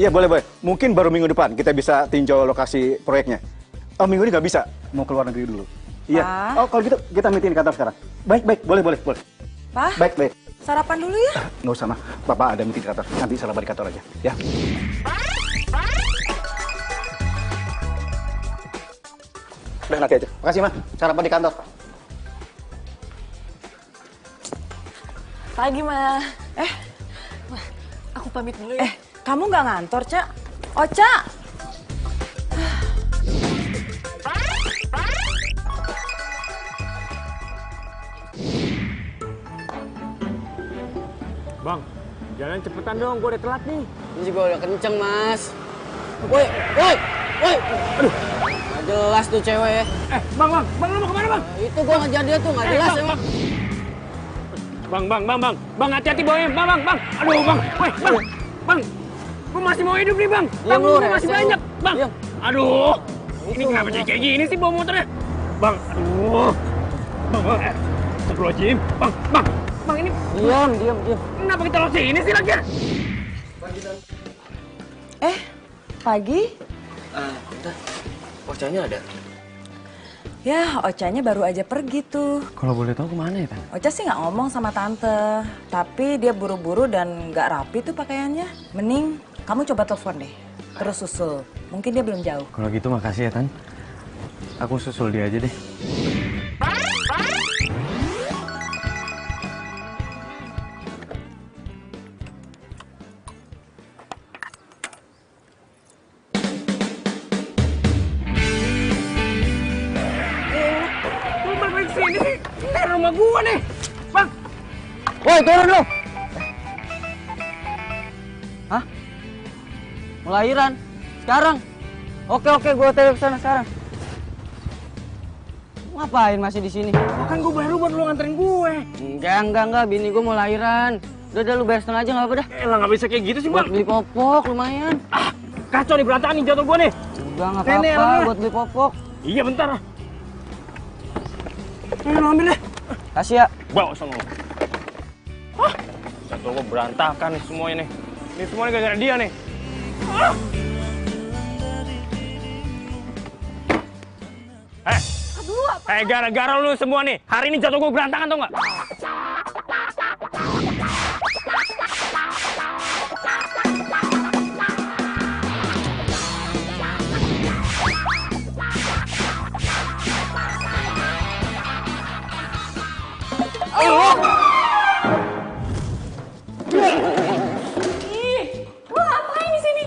Iya, boleh, boleh. Mungkin baru minggu depan kita bisa tinjau lokasi proyeknya. Oh, minggu ini nggak bisa. Mau keluar negeri dulu. Iya. Pak? Oh, kalau gitu kita meeting di kantor sekarang. Baik, baik. Boleh, boleh, boleh. Pak, Baik, baik. sarapan dulu ya. Nggak usah, mah. Bapak ada meeting di kantor. Nanti sarapan di kantor aja. Ya. Udah, nanti aja. Makasih, mah. Sarapan di kantor. Pagi, Ma. Aku pamit dulu ya. Kamu nggak ngantor, Cak? Oca! Bang, jalan cepetan dong, gue udah telat nih. Ini juga udah kenceng, Mas. Woi, woi, woi. Aduh, nggak jelas tuh cewek ya. Bang, lu mau kemana, Bang? Itu gua ngejar dia tuh nggak jelas emang. Bang, hati-hati bawanya, bang. Aduh, Bang, woi, bang, gue masih mau hidup nih, Bang. Diam lu, Gue masih rese lu. banyak, Bang. Diam. Aduh, ini kenapa jadi kayak gini sih bawa motornya? Bang, aduh. Astagfirullahaladzim. Bang, ini Diam. kenapa kita lewat sini sih lagi? Pagi? Bentar. Ocanya ada. Ya, Ocanya baru aja pergi tuh. Kalau boleh tahu kemana ya, Tan? Oca sih nggak ngomong sama tante, tapi dia buru-buru dan nggak rapi tuh pakaiannya. Mending kamu coba telepon deh, terus susul. Mungkin dia belum jauh. Kalau gitu makasih ya, Tan. Aku susul dia aja deh. Lu balik sini sih? Ini rumah gua nih. Bang, Woi, turun lu. Hah? Mau lahiran? Sekarang? Oke, gua tanya ke sana sekarang. Ngapain masih di sini? kan gua baru buat lu nganterin gue. Enggak. Bini gua mau lahiran. Udah lu bayar setengah aja nggak apa dah. Elah, nggak bisa kayak gitu sih, Buat Bang. beli popok lumayan. Kacau nih berantakan nih jatuh gua nih. Udah nggak Nenek, apa-apa lu. buat beli popok. Iya, bentar. Lu ambil deh. Kasih ya. Bawa sama lu. Jatuh gua berantakan nih semuanya nih. Ini semuanya gara-gara dia nih. Gara-gara lu semua nih. Hari ini jatuh gua berantakan tau nggak? Lu ngapain di sini?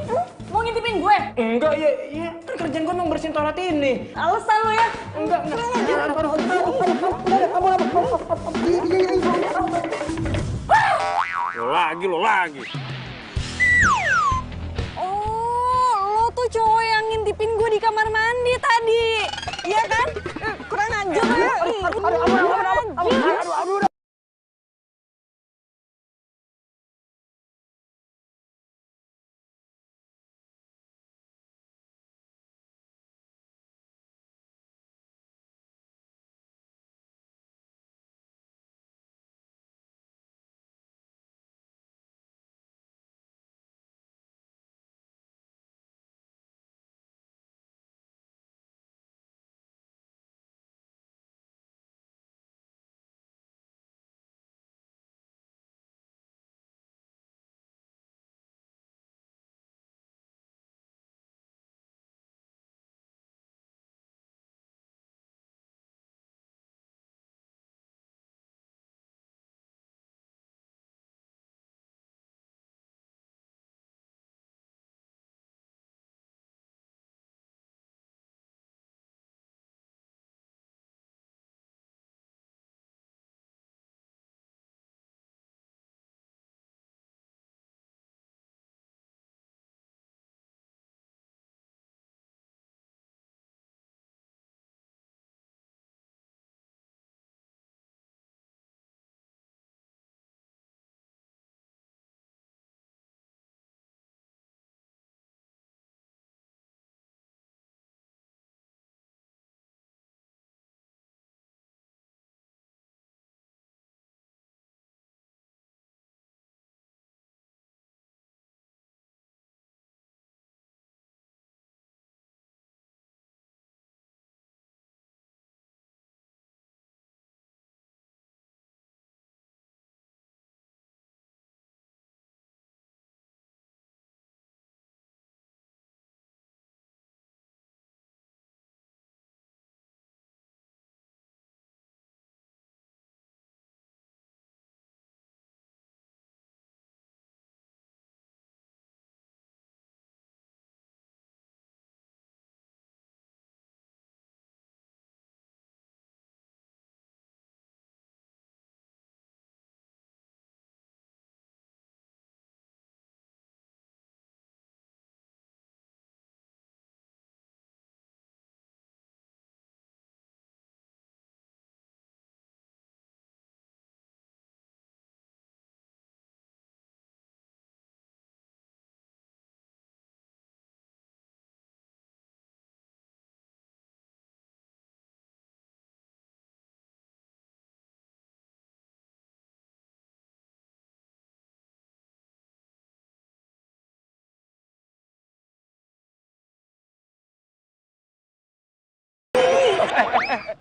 Mau ngintipin gue? Enggak, iya. Kan kerjaan gua emang bersihin toilet ini. Alasan lu ya? Enggak. Lo lagi. Oh, lo tuh cowok yang ngintipin gue di kamar mandi tadi. Iya kan? Kurang ajar ya. Aduh.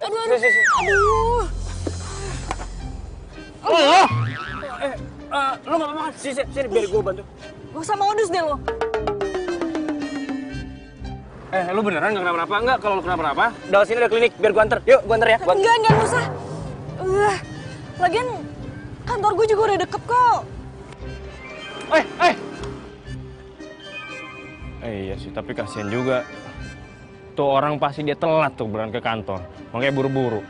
Aduh. Lo nggak apa-apa kan? Sini, biar gue bantu. Gak usah modus deh lo. Lo beneran nggak kenapa-napa? Enggak, kalau lo kenapa-napa, dari sini ada klinik, biar gue anter. Yuk, gue anter ya. Enggak usah. Lagian kantor gue juga udah deket kok. Iya sih, tapi kasihan juga. Tuh orang pasti dia telat tuh berangkat ke kantor. Makanya buru-buru.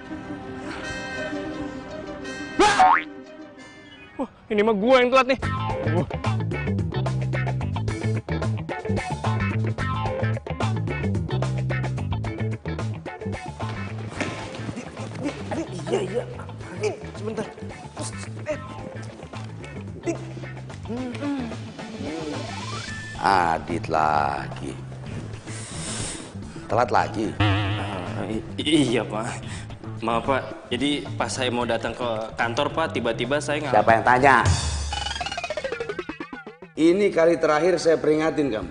Wah, ini mah gue yang telat nih. Iya. Sebentar. Adit lagi. Telat lagi. Iya Pak. Maaf Pak, jadi pas saya mau datang ke kantor Pak, tiba-tiba saya nggak... Siapa yang tanya? Ini kali terakhir saya peringatin kamu.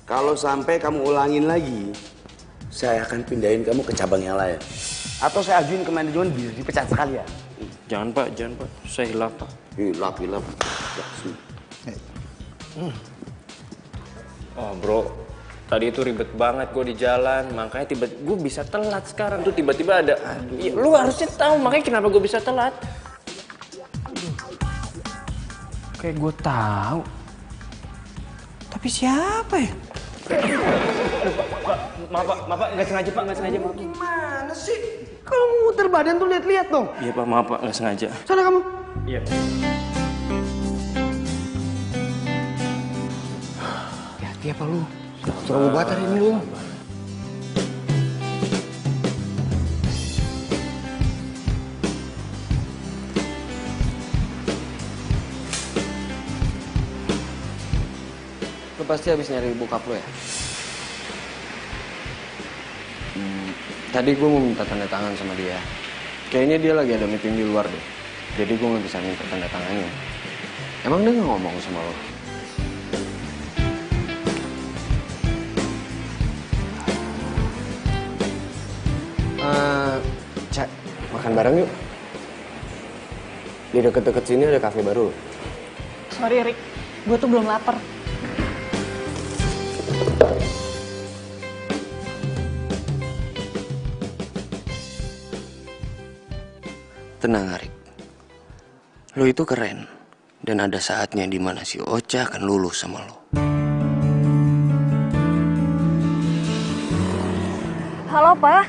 Kalau sampai kamu ulangin lagi, saya akan pindahin kamu ke cabang yang lain. Atau saya ajuin ke manajemen biar dipecat sekalian. Jangan Pak, saya hilaf Pak. Hilaf. Oh bro, tadi itu ribet banget gue di jalan, makanya gue bisa telat sekarang tuh tiba-tiba ada. Ya, lu harusnya tahu makanya kenapa gue bisa telat. Kayak gue tahu. Tapi siapa ya? Maaf Pak, nggak sengaja Pak, nggak sengaja. Gimana sih? Kalau mau muter badan tuh lihat-lihat dong. Iya Pak, maaf Pak, nggak sengaja. Sana kamu. Iya. Hati apa lu? Suruh obat hari ini lu. Lu pasti habis nyari bokap lu ya? Tadi gue mau minta tanda tangan sama dia. Kayaknya dia lagi ada meeting di luar deh. Jadi gue nggak bisa minta tanda tangannya. Emang dia nggak ngomong sama lo? Cak, makan bareng yuk. Di deket-deket sini ada kafe baru. Sorry Rick, gue tuh belum lapar. Tenang Arik, lo itu keren. Dan ada saatnya dimana si Ocha akan lulus sama lo. Halo Pak,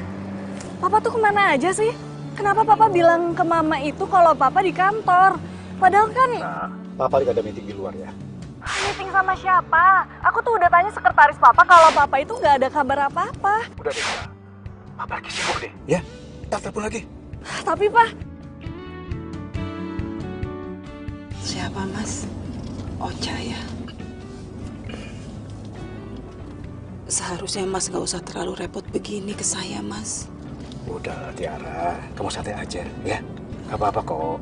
Papa tuh kemana aja sih? Kenapa Papa bilang ke Mama itu kalau Papa di kantor? Padahal kan... Papa lagi ada meeting di luar ya. Meeting sama siapa? Aku tuh udah tanya sekretaris Papa kalau Papa itu nggak ada kabar apa-apa. Udah deh, Papa lagi sibuk deh. Ya, telepon lagi. Tapi Pak... Siapa Mas? Ocha ya? Seharusnya Mas gak usah terlalu repot begini ke saya Mas. Udah Tiara, kamu santai aja ya. Gak apa-apa kok.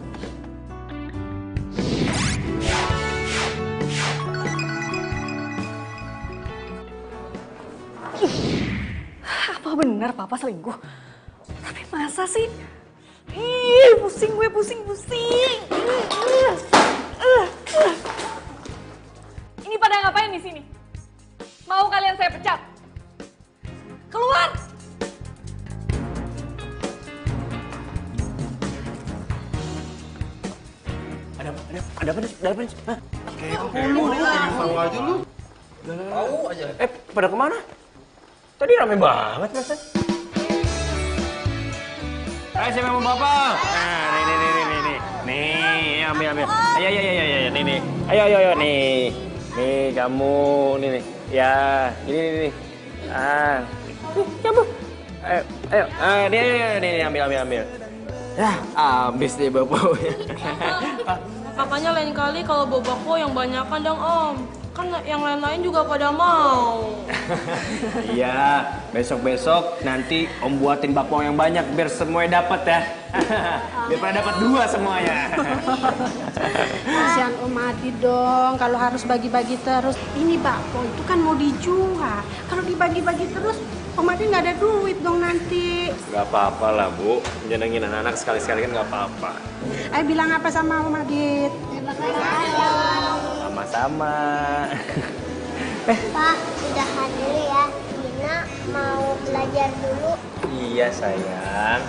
Apa benar Papa selingkuh? Tapi masa sih? Ih, pusing gue, pusing. Ini pada ngapain di sini? Mau kalian saya pecat? Keluar! Ada apa nih? Hah? Pada kemana? Tadi rame banget Mas. Ayo siapa mau bapak? Nah, nih. Nih, ambil. Ayo, nih. Ayo, nih. Nih, kamu, nih. Ya, ini. Kamu. Ayo. Nih, ambil. Ya, habis deh bapak. Makanya lain kali kalau bawa bakpo yang banyakan dong Om. Kan yang lain-lain juga pada mau. Iya, besok nanti Om buatin bakpo yang banyak biar semuanya dapat ya. Biar pada dapat 2 semuanya. Kasihan Om Adi dong, kalau harus bagi-bagi terus. Ini bakpo itu kan mau dijual. Kalau dibagi-bagi terus, Om Adit nggak ada duit dong nanti. Gak apa-apa lah, Bu. Nyenengin anak-anak sekali-sekali kan gak apa-apa. Ayo bilang apa sama Om Adit? Sama-sama. Pak, udahan dulu ya. Dina mau belajar dulu. Iya, sayang.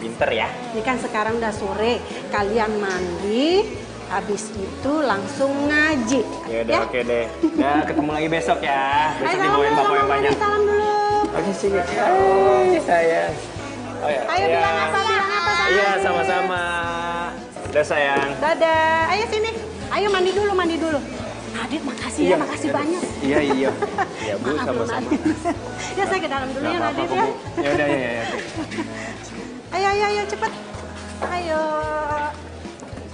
Pinter ya. Ini kan sekarang udah sore, kalian mandi, habis itu langsung ngaji. Ya udah, oke deh. Udah ketemu lagi besok ya. Besok Ayo, dibawain bapak yang banyak. salam dulu. Oke, sini. Hai, sayang. Oh, ya. Ayo Iya. bilang apa sama Iya, sama-sama. Udah, sayang. Dadah. Ayo sini. Ayo mandi dulu. Adit, makasih ya, makasih banyak. Iya. Iya, Bu, Maaf, sama-sama. Adit. Ya saya ke dalam dulu Gak ya, apa-apa Adit kok, ya. Bu. Ya udah, ya. Ayo, cepet. Ayo.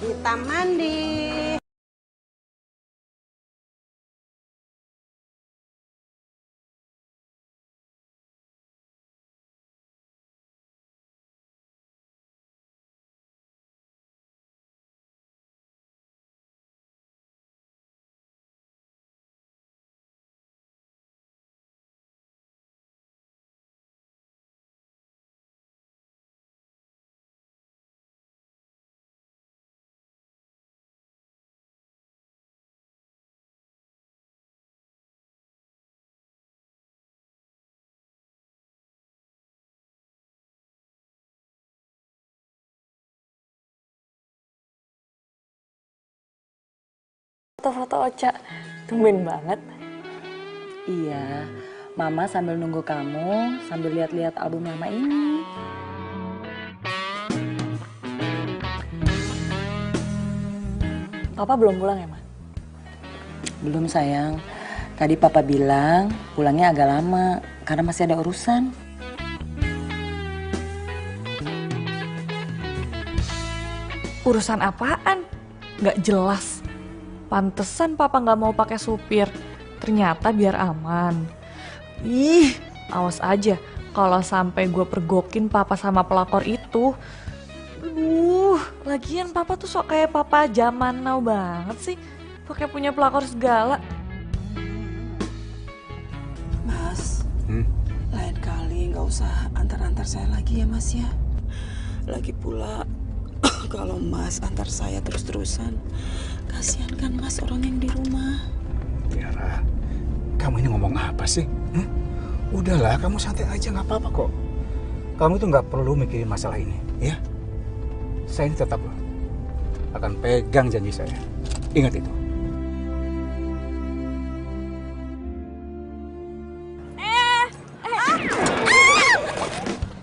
Kita mandi. Foto-foto Ocha, tumben banget. Iya, Mama sambil nunggu kamu, sambil lihat-lihat album Mama ini. Papa belum pulang ya, Ma? Belum, sayang. Tadi Papa bilang pulangnya agak lama, karena masih ada urusan. Urusan apaan? Nggak jelas. Pantesan papa nggak mau pakai supir. Ternyata biar aman. Ih, awas aja kalau sampai gue pergokin papa sama pelakor itu. Lagian papa tuh sok kayak papa zaman now banget sih. Pakai punya pelakor segala. Mas, lain kali nggak usah antar-antar saya lagi ya Mas ya. Lagi pula kalau Mas antar saya terus-terusan, kasihan kan Mas orang yang di rumah. Tiara, kamu ini ngomong apa sih? Udahlah, kamu santai aja, nggak apa-apa kok. Kamu tuh nggak perlu mikirin masalah ini, ya. Saya ini tetap akan pegang janji saya. Ingat itu.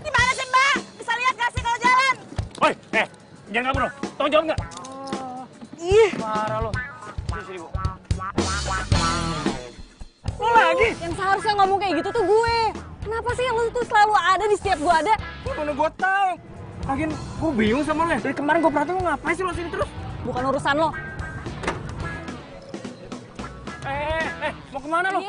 Gimana sih, Mbak? Bisa lihat gak sih kalau jalan? Woi, jangan kabur. Tolong jawab nggak? Ih, Parah lo. Sini, Bu. lo lagi? Yang seharusnya ngomong kayak gitu tuh gue. Kenapa sih lo tuh selalu ada di setiap gue ada? Mana gue tahu. Lagian gue bingung sama lo ya. Dari kemarin gue perhatiin lo ngapain sih lo sini terus? Bukan urusan lo. Mau kemana lo?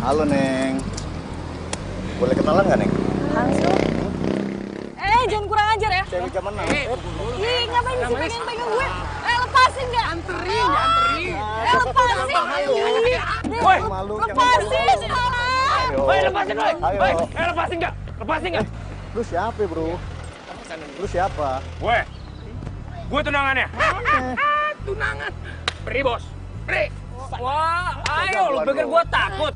Halo, Neng. Boleh kenalan nggak, Neng? Langsung. Jangan kurang ajar ya. Cewek zaman now. Ih, ngapain sih pegang gue? Lepasin nggak? Anterin. Lepasin. Woi, malu. Lepasin. Woi, lepasin, woi. Woi, lepasin nggak? Lepasin nggak? Lu siapa, bro? Lu siapa? Gue tunangannya. Tunangan. Beri, bos. Beri. Wah, ayo lu pikir gue takut.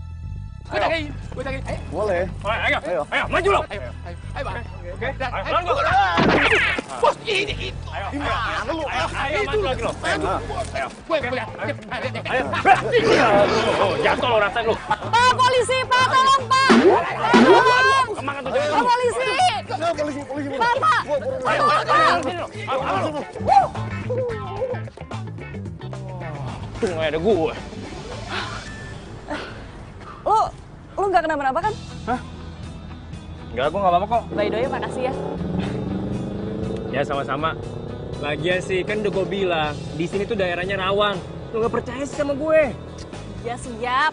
Gue tagain. Boleh. Ayo, maju lo. Ayo, oke. Ayo, bos, ini. Gimana lu? Ayo, maju lagi lo. Ayo. Jatuh lo rasain lo. Pak, polisi, Pak, tolong, Pak. Kemana tuh? Pak, polisi. Polisi. Pak. Tuh nggak ada gue. Lu nggak kenapa-napa kan? Enggak, gue nggak apa-apa kok. By the way, makasih ya. Ya sama-sama. Lagian sih kan udah gue bilang di sini tuh daerahnya rawan. Lu nggak percaya sih sama gue? Ya siap.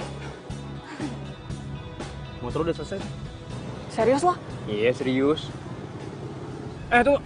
Motor udah selesai? Serius lo? Iya serius. Tuh.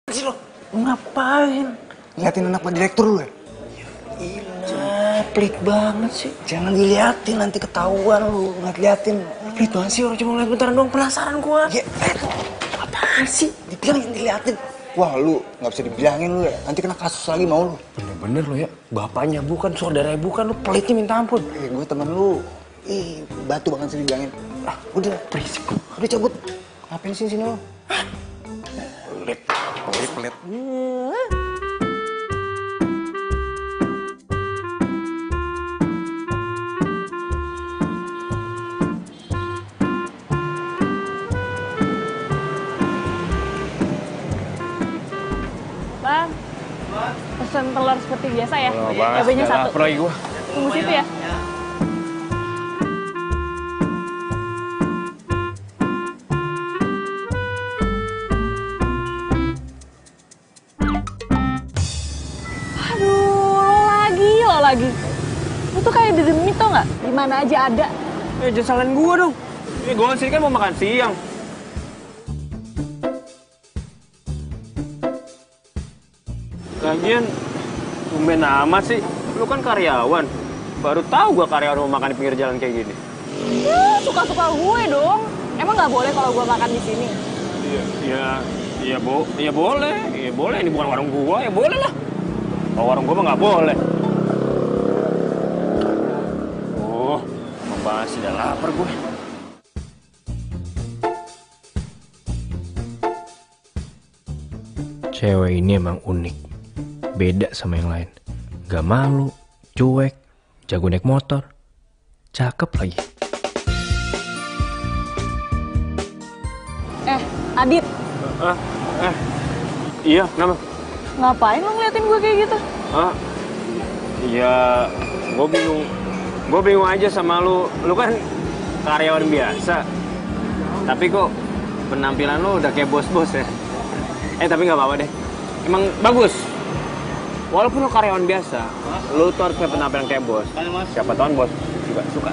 Sih lo ngapain? Liatin anak Pak Direktur lu ya? Iya, pelit banget sih. Jangan diliatin, nanti ketahuan lu. Liatin. Pelit banget sih, orang cuma ngeliat bentaran doang, penasaran gua. Ya, apaan sih? Dibilangin diliatin. Wah, lu nggak bisa dibilangin lu ya. Nanti kena kasus lagi mau lu. Bener-bener lo ya, bapaknya bukan, saudaranya bukan, lu pelitnya minta ampun. Gue temen lu. Batu banget sih dibilangin. Udah, berisik. Udah cabut. Ngapain sini lo? Pelit. Bang, pesen telur seperti biasa ya? Oh, banget. Cabenya Nggak 1. lapar lagi gua. Tunggu situ ya? Aduh, lo lagi. Lu tuh kayak dedemit tau nggak? Di mana aja ada. Jangan salahin gua dong. Gua sini kan mau makan siang. Lagian, tumben amat sih. Lu kan karyawan. Baru tahu gua karyawan mau makan di pinggir jalan kayak gini. Suka-suka gue dong. Emang nggak boleh kalau gue makan di sini? Iya boleh. Iya boleh, ini bukan warung gua, ya boleh lah. Kalau warung gua mah nggak boleh. Oh, membahas udah lapar gue. Cewek ini emang unik. Beda sama yang lain. Gak malu, cuek, jago naik motor. Cakep lagi. Adit, Iya, kenapa? ngapain lo ngeliatin gue kayak gitu? Iya, gue bingung aja sama lu. Lu kan karyawan biasa. Tapi kok penampilan lu udah kayak bos-bos ya? Tapi nggak apa-apa deh. Emang bagus. Walaupun lu karyawan biasa, lu tuh harus punya penampilan kayak bos. Siapa tahu bos juga suka.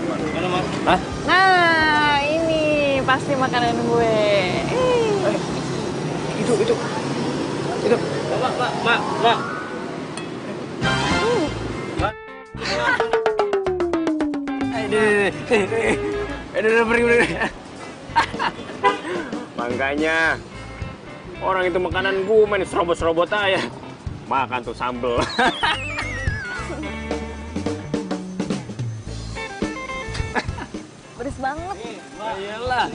Hah? Nah, ini pasti makanan gue. Itu. Mbak. Pergi. Makanya orang itu makanan gue main serobot-serobot aja. Makan tuh sambel. Pedes banget. Iyalah.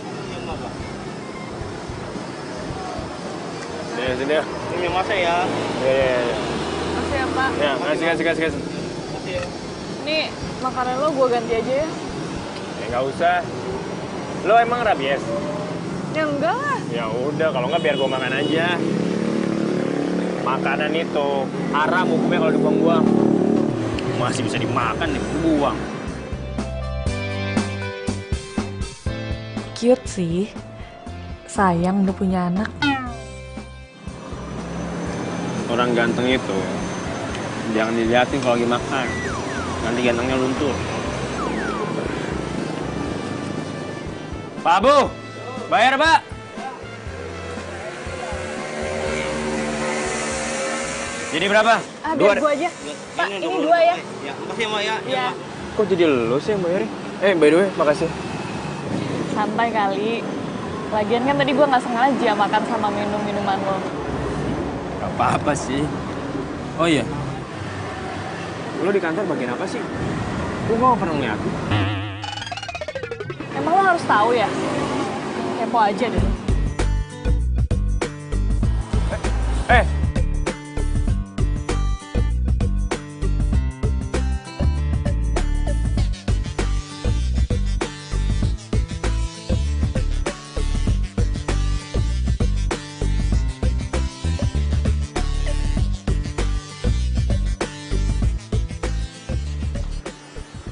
Sini ya. Ini masa ya? Iya. Makasih ya, Pak. Ya, kasih. Nih, makanan lo gue ganti aja ya. Nggak usah. Lo emang rabies? Ya enggak lah. Ya udah, kalau nggak biar gue makan aja. Makanan itu haram hukumnya kalau dibuang-buang. Masih bisa dimakan nih, buang. Cute sih. Sayang udah punya anak. Orang ganteng itu jangan dilihatin kalau lagi makan. Nanti gantengnya luntur. Pak Bu, bayar Pak. Jadi berapa? Biar gue aja. Pak, ini 2 ya. Ya, makasih ya, Mak ya. Iya. Kok jadi lo sih yang bayarin? By the way, makasih. Santai kali. Lagian kan tadi gue nggak sengaja makan sama minuman lo. Gak apa-apa sih. Oh iya. Lo di kantor bagian apa sih? Gue gak pernah ngeliat. Emang lo harus tahu ya? Kepo aja deh.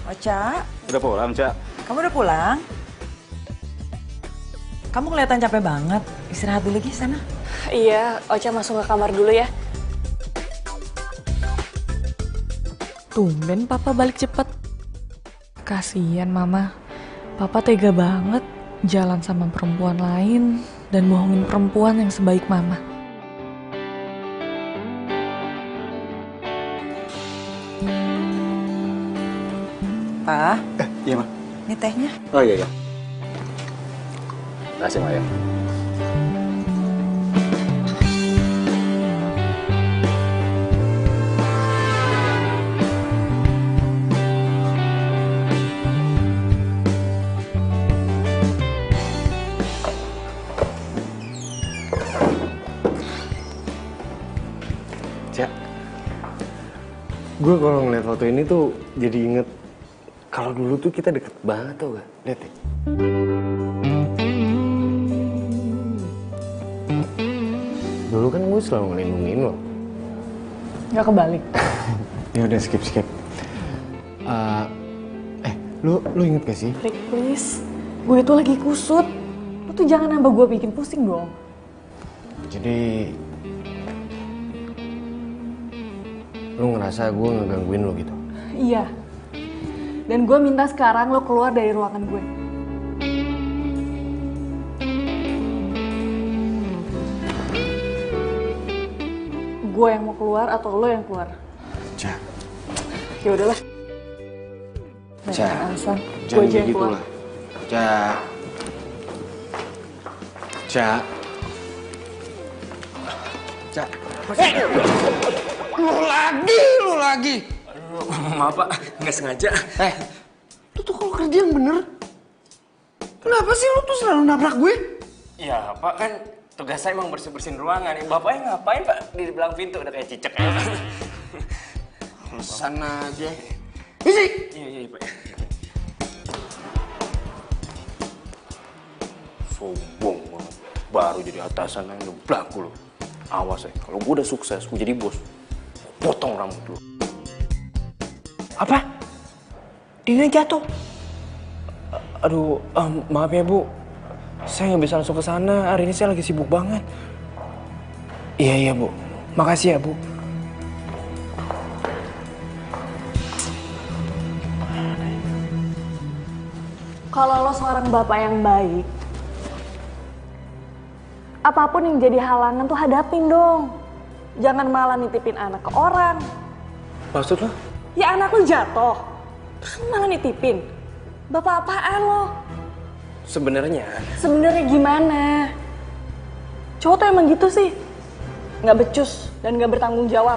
Ocha, Udah pulang, Cak? kamu udah pulang? Kamu kelihatan capek banget. Istirahat dulu lagi sana. Iya, Ocha masuk ke kamar dulu ya. Tumben Papa balik cepet. Kasian Mama. Papa tega banget jalan sama perempuan lain dan bohongin perempuan yang sebaik Mama. Pak, Iya, Ma. ini tehnya. Oh iya. Kasih, Ma ya. Gue kalau ngeliat foto ini tuh jadi inget kalau dulu tuh kita deket banget tau gak? Lihat deh. Dulu kan gue selalu ngelindungin lo. Gak kebalik. Ya udah skip. Lu inget gak sih? Rick, please. Gue itu lagi kusut. Lu tuh jangan nambah gue bikin pusing dong. Jadi lu ngerasa gue ngegangguin lo gitu? Iya. Dan gue minta sekarang lo keluar dari ruangan gue. Gue yang mau keluar atau lo yang keluar? Ca. Ya udahlah. Ca. Alasan. Gue Jangan aja yang gitu keluar. lah. Ca. Lu lagi. Maaf Pak, nggak sengaja. Lu tuh kalau kerja yang bener. Kenapa sih lu tuh selalu nabrak gue? Ya Pak, kan tugas saya emang bersih-bersihin ruangan. Bapaknya ngapain Pak di belakang pintu, udah kayak cicak ya. Alasan aja. Isi! Iya Pak. Sombong banget. Baru jadi atasan yang belaku lo. Awas ya, kalau gue udah sukses, gue jadi bos. Potong rambut lo. Apa? Dina jatuh? Aduh, maaf ya Bu. Saya nggak bisa langsung ke sana. Hari ini saya lagi sibuk banget. Iya Bu. Makasih ya Bu. Kalau lo seorang bapak yang baik, apapun yang jadi halangan tuh hadapin dong. Jangan malah nitipin anak ke orang. Maksud lo? Ya anak lo jatuh, terus malah nitipin. Bapak apaan lo? Sebenarnya Gimana? Cowok tuh emang gitu sih. Nggak becus dan nggak bertanggung jawab.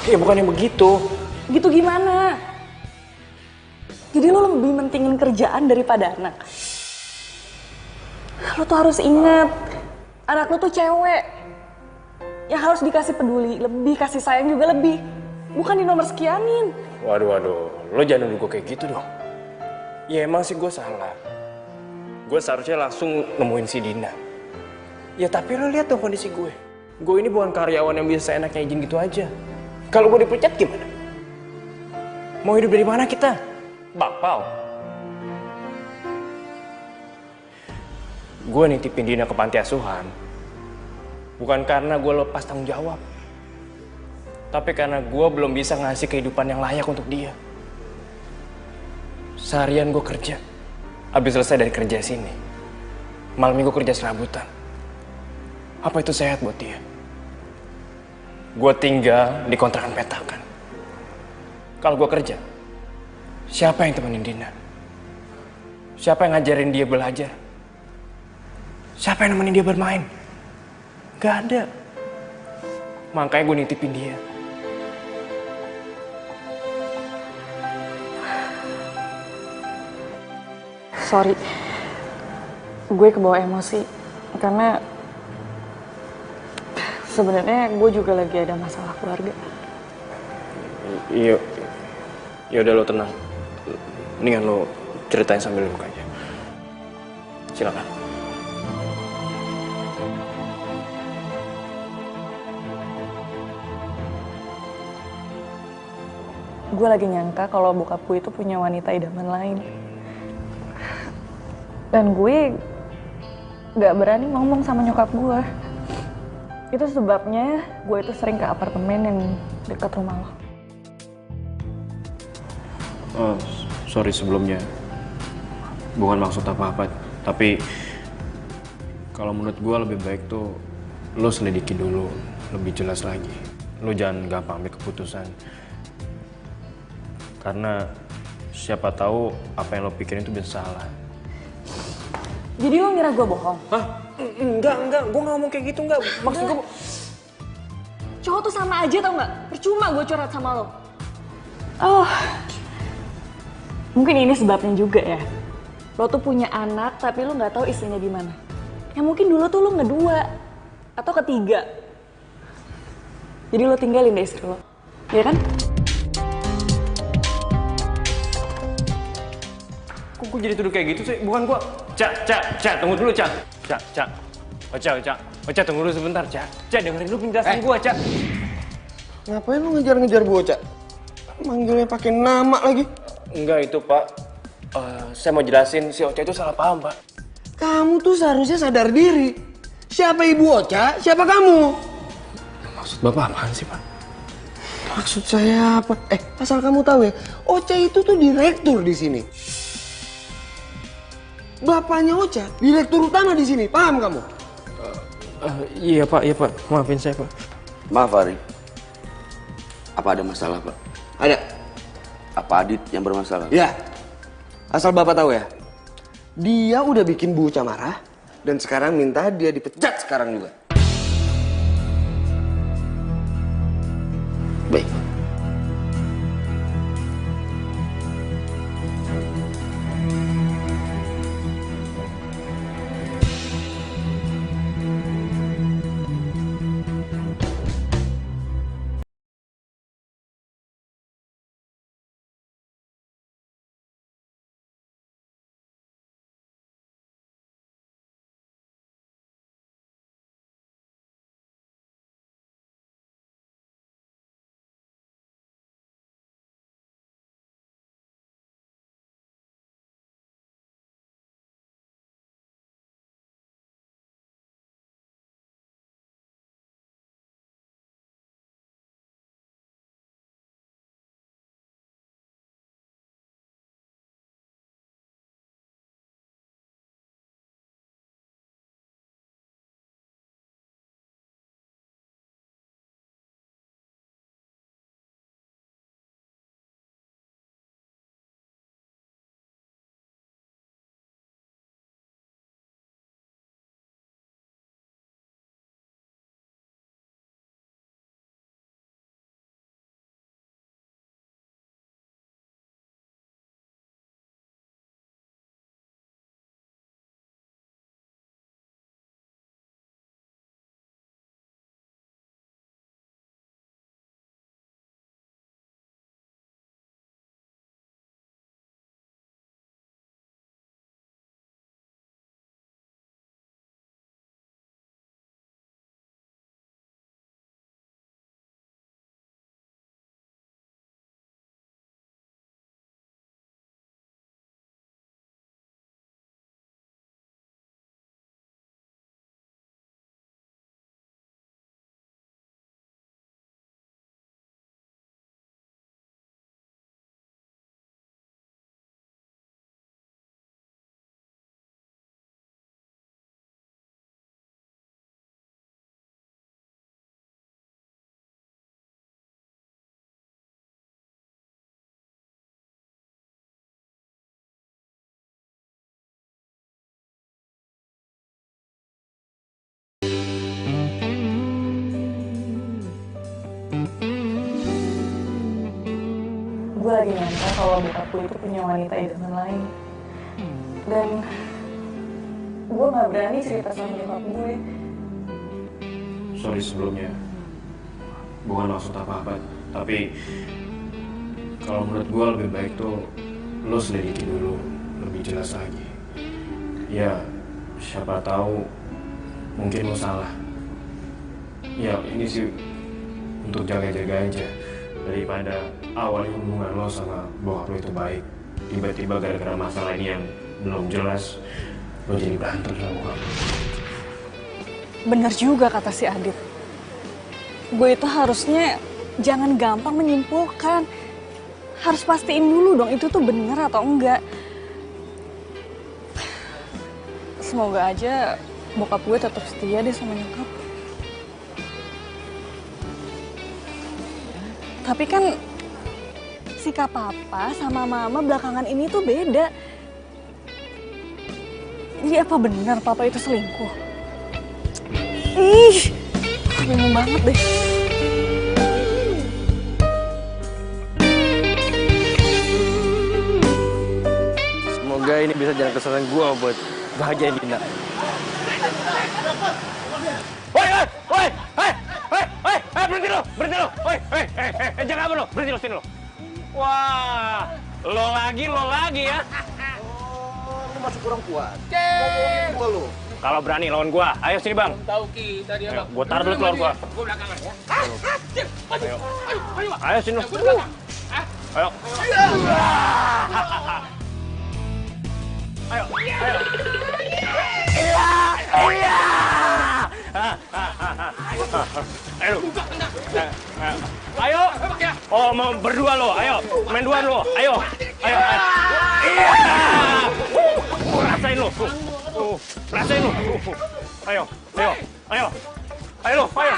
Ya bukannya begitu. Gitu gimana? Jadi lo lebih mentingin kerjaan daripada anak. Lo tuh harus ingat, anak lo tuh cewek. Yang harus dikasih peduli, lebih kasih sayang juga lebih. Bukan di nomor sekianin. Waduh, lo jangan nuduh gue kayak gitu dong. Ya emang sih gue salah. Gue seharusnya langsung nemuin si Dina. Ya tapi lo lihat dong kondisi gue. Gue ini bukan karyawan yang bisa seenaknya izin gitu aja. Kalau gue dipecat gimana? Mau hidup dari mana kita? Bakpao. Gue nitipin Dina ke panti asuhan. Bukan karena gue lepas tanggung jawab. Tapi karena gue belum bisa ngasih kehidupan yang layak untuk dia. Seharian gue kerja. Habis selesai dari kerja sini. Malam minggu kerja serabutan. Apa itu sehat buat dia? Gue tinggal di kontrakan petakan. Kalau gue kerja, siapa yang temenin Dina? Siapa yang ngajarin dia belajar? Siapa yang nemenin dia bermain? Gak ada. Makanya gue nitipin dia. Sorry, gue kebawa emosi karena sebenarnya gue juga lagi ada masalah keluarga. Iya, ya udah lo tenang. Mendingan lo ceritain sambil duduk aja. Silakan. Gue lagi nyangka kalau bokap gue itu punya wanita idaman lain. Dan gue gak berani ngomong sama nyokap gue. Itu sebabnya gue itu sering ke apartemen yang dekat rumah lo. Sorry sebelumnya. Bukan maksud apa-apa. Tapi kalau menurut gue lebih baik tuh lo selidiki dulu. Lebih jelas lagi. Lo jangan gampang ambil keputusan. Karena siapa tahu apa yang lo pikirin itu bisa salah. Jadi lo ngira gue bohong? Hah? Enggak. Gue gak ngomong kayak gitu, enggak. Maksud gue... Cowok tuh sama aja tau gak? Percuma gue curhat sama lo. Oh, mungkin ini sebabnya juga ya. Lo tuh punya anak tapi lo gak tahu istrinya di mana. Ya mungkin dulu tuh lo ngedua atau ketiga. Jadi lo tinggalin deh istri lo. Ya kan? Kok gue jadi tuduh kayak gitu sih? Bukan gua. Cak, tunggu dulu, Cak. Cak. Ocha, tunggu dulu sebentar, Cak. Cak, dengerin dulu penjelasan gua, Cak. Ngapain lu ngejar-ngejar bocah? Manggilnya pakai nama lagi. Enggak itu, Pak. Saya mau jelasin si Ocha itu salah paham, Pak. Kamu tuh seharusnya sadar diri. Siapa ibu Ocha? Siapa kamu? Maksud Bapak apaan sih, Pak? Maksud saya apa? Asal kamu tahu ya, Ocha itu tuh direktur di sini. Bapaknya Ocha, direktur utama di sini. Paham kamu? Iya, Pak. Maafin saya, Pak. Maaf, Ari. Apa ada masalah, Pak? Ada. Apa Adit yang bermasalah? Ya. Asal Bapak tahu ya, dia udah bikin Bu Ocha marah dan sekarang minta dia dipecat sekarang juga. Baik. Gue lagi nyangka kalau bokap gue itu punya wanita idaman lain. Dan gue gak berani cerita sama nyokap gue. Sorry sebelumnya. Bukan maksud apa-apa. Tapi kalau menurut gue lebih baik tuh lo selidiki dulu lebih jelas lagi. Ya, siapa tahu mungkin lo salah. Ya, ini sih untuk jaga-jaga aja. Daripada awalnya hubungan lo sama bokap lo itu baik, tiba-tiba gara-gara masalah ini yang belum jelas lo jadi berantem sama bokap lo. Bener juga kata si Adit. Gue itu harusnya jangan gampang menyimpulkan. Harus pastiin dulu dong itu tuh bener atau enggak. Semoga aja bokap gue tetap setia deh sama nyokap. Tapi kan sikap papa sama mama belakangan ini tuh beda. Iya apa benar papa itu selingkuh? Ih, bingung banget deh. Semoga ini bisa jalan kesalahan gue buat bahagiain Dina. Woi, berhenti lo! lo, berhenti lo. Woi, jangan apa lo, berhenti lo, sini lo. Wah, lo lagi ya. Lu masih kurang kuat. Ngomongin gua lu. Kalau berani lawan gua, ayo sini bang. Tahu kita dia Ayo, bang. gua taruh dulu telur gua. Gua belakangan ya. Ayo sini lo. Ayo. Ayo. Ayo. Oh, mau berdua lo. Ayo, main dua lo. Ayo. Ayo. Iya. Rasain lo. Rasain lo. Ayo. Ayo lo. Ayo.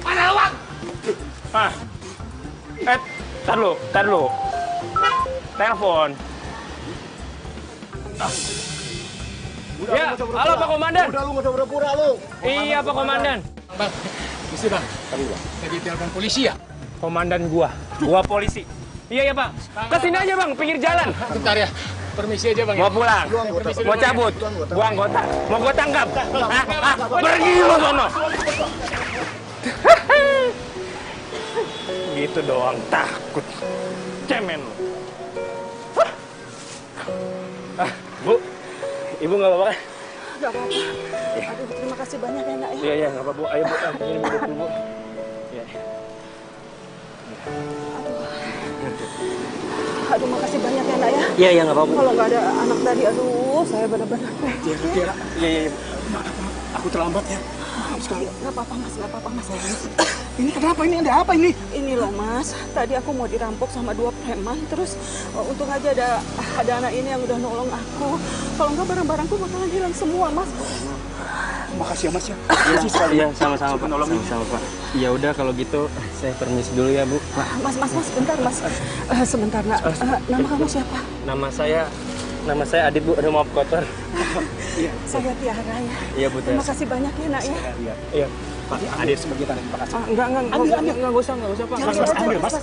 Mana uang? Tar lu. Telepon. Ya, halo Pak Komandan. Udah lu nggak usah pura-pura lu. Iya Pak Komandan. Bang, misi bang. Tadi bang. Lagi telepon polisi ya? Komandan gua polisi. Iya Pak. Kesini aja Bang, pinggir jalan. Bentar ya. Permisi aja bang. Mau pulang. Mau cabut. Gua anggota. Mau gua tangkap. Pergi lu sono. Gitu doang takut. Cemen lu. Bu, Ibu nggak apa-apa kan? Nggak apa-apa. Aduh, terima kasih banyak ya, Nak ya. Iya, nggak apa-apa, Bu. Ayo, Bu. Ini minum dulu, Bu. Iya. Aduh, makasih banyak ya, Nak ya. Iya, nggak apa-apa. Kalau nggak ada anak tadi, aduh, saya benar-benar. Tiara. Iya. Aku terlambat ya. Sekali. Nggak apa-apa, Mas. Nggak apa-apa, Mas. Ini kenapa? Ini ada apa ini? Ini loh, Mas. Tadi aku mau dirampok sama 2 preman. Terus untung aja ada anak ini yang udah nolong aku. Kalau nggak barang-barangku bakalan hilang semua, Mas. Makasih ya, Mas ya. Iya, sama-sama Pak. Sama-sama Pak. Ya udah kalau gitu saya permisi dulu ya, Bu. Mas, bentar, Mas. Sebentar, Nak. Nama kamu siapa? Nama saya Adit, Bu. Aduh, maaf kotor. Saya Tiara ya. Iya, Bu. Terima kasih banyak ya, Nak ya. Iya. Pak, Adit sebagai tanda terima kasih. Enggak usah, Pak.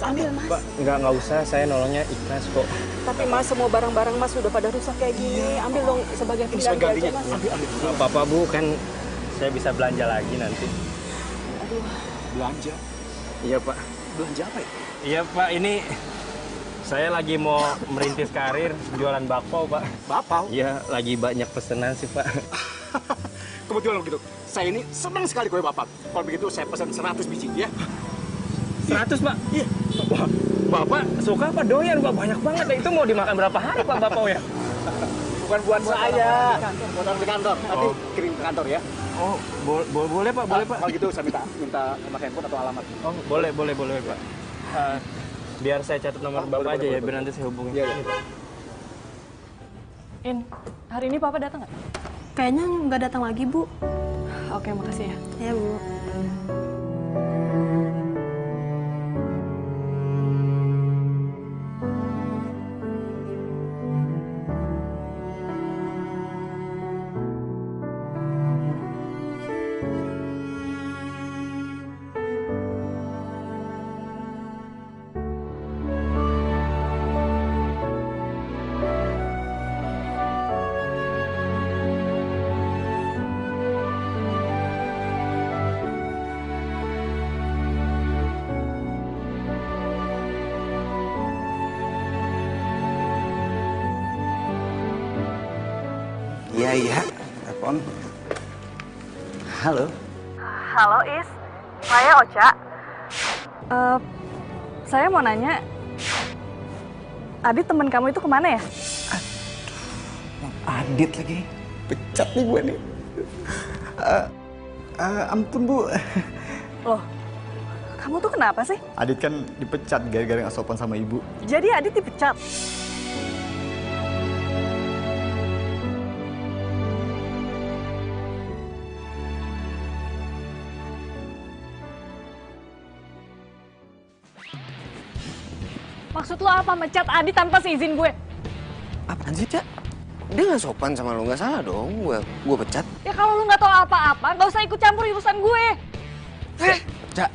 Ambil, Mas. Enggak usah, saya nolongnya ikhlas kok. Tapi Mas, semua barang-barang Mas sudah pada rusak kayak gini. Ambil dong sebagai pengganti aja, Mas. Enggak apa-apa, Bu. Kan saya bisa belanja lagi nanti. Aduh. Belanja? Iya, Pak. Belanja apa ya? Iya, Pak. Ini saya lagi mau merintis karir jualan bakpao, Pak. Bakpao? Iya, lagi banyak pesanan sih, Pak. Kebetulan begitu. Saya ini senang sekali kue Bapak. Kalau begitu saya pesan 100 biji ya. 100, Pak? Iya. Wah, Bapak suka apa doyan, Pak? Banyak banget. Itu mau dimakan berapa hari, Pak, bakpao ya? Bukan buat saya. Buat orang di kantor. Nanti kirim ke kantor ya. Oh, boleh, Pak. Boleh, Pak. Kalau gitu saya minta nomor handphone atau alamat. Oh, boleh, Pak. Biar saya catat nomor Bapak aja ya, biar nanti saya hubungi. Iya. In, hari ini Papa datang nggak? Kayaknya nggak datang lagi, Bu. Oke, makasih ya. Ya, Bu. Iya, telepon. Halo. Halo, Is. Saya Ocha. Saya mau nanya, Adit temen kamu itu kemana ya? Adit lagi. Pecat nih gue nih. Ampun, Bu. Loh, kamu tuh kenapa sih? Adit kan dipecat gara-gara nggak sopan sama ibu. Jadi Adit dipecat? Maksud lo apa mecat Adit tanpa seizin gue? Apaan sih, Cak? Dia nggak sopan sama lo, nggak salah dong gue pecat. Ya kalau lo nggak tahu apa-apa, nggak usah ikut campur urusan gue. Cak.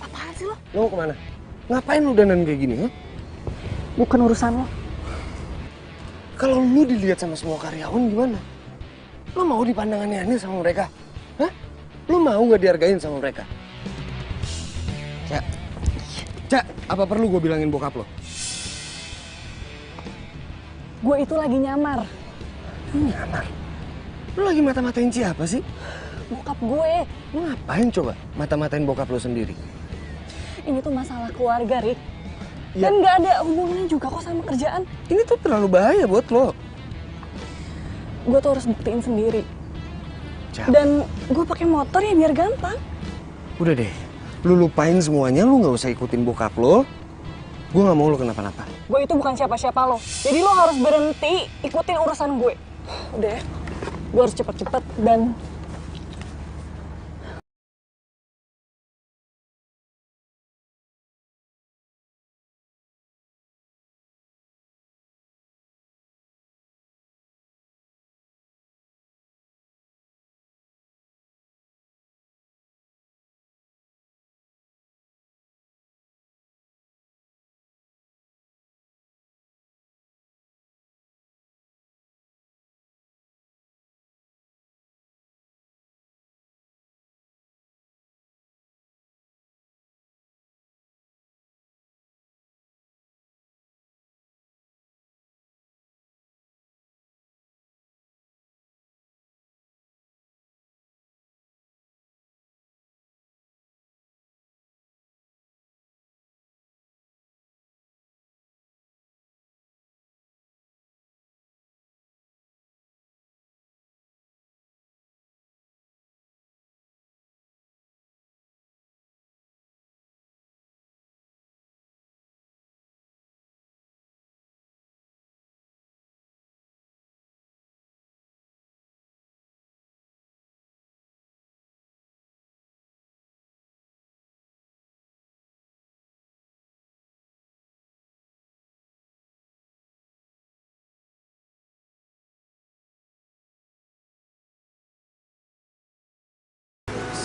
Apaan sih lo? Lo mau kemana? Ngapain lu dandan kayak gini, ha? Bukan urusan lo. Kalau lu dilihat sama semua karyawan gimana? Lu mau dipandang aneh-aneh sama mereka? Hah? Lu mau nggak dihargain sama mereka? Cak, apa perlu gue bilangin bokap lo? Gue itu lagi nyamar. Nyamar? Lu lagi mata-matain siapa sih? Bokap gue. Lu ngapain coba mata-matain bokap lo sendiri? Ini tuh masalah keluarga, Rick. Ya. Dan nggak ada hubungannya juga kok sama kerjaan. Ini tuh terlalu bahaya buat lo. Gue tuh harus buktiin sendiri. Cak. Dan gue pakai motor ya biar gampang. Udah deh, lu lupain semuanya, lu nggak usah ikutin bokap lo. Gue nggak mau lo kenapa-napa. Gue itu bukan siapa-siapa lo. Jadi lo harus berhenti ikutin urusan gue. Udah ya, gue harus cepet-cepet dan...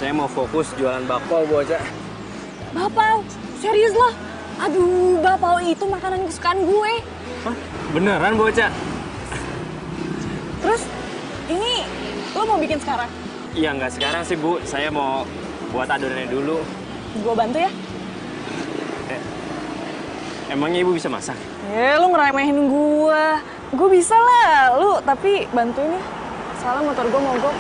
Saya mau fokus jualan bakpao, bocah. Bapau? Serius lo? Aduh, bapau itu makanan kesukaan gue. Hah? Beneran, bocah? Terus, ini lo mau bikin sekarang? Iya, nggak sekarang sih, Bu. Saya mau buat adonannya dulu. Gue bantu ya? Emangnya Ibu bisa masak? Lu ngeremehin gue. Gue bisa lah, lu tapi bantuin nih. Soalnya motor gue mogok.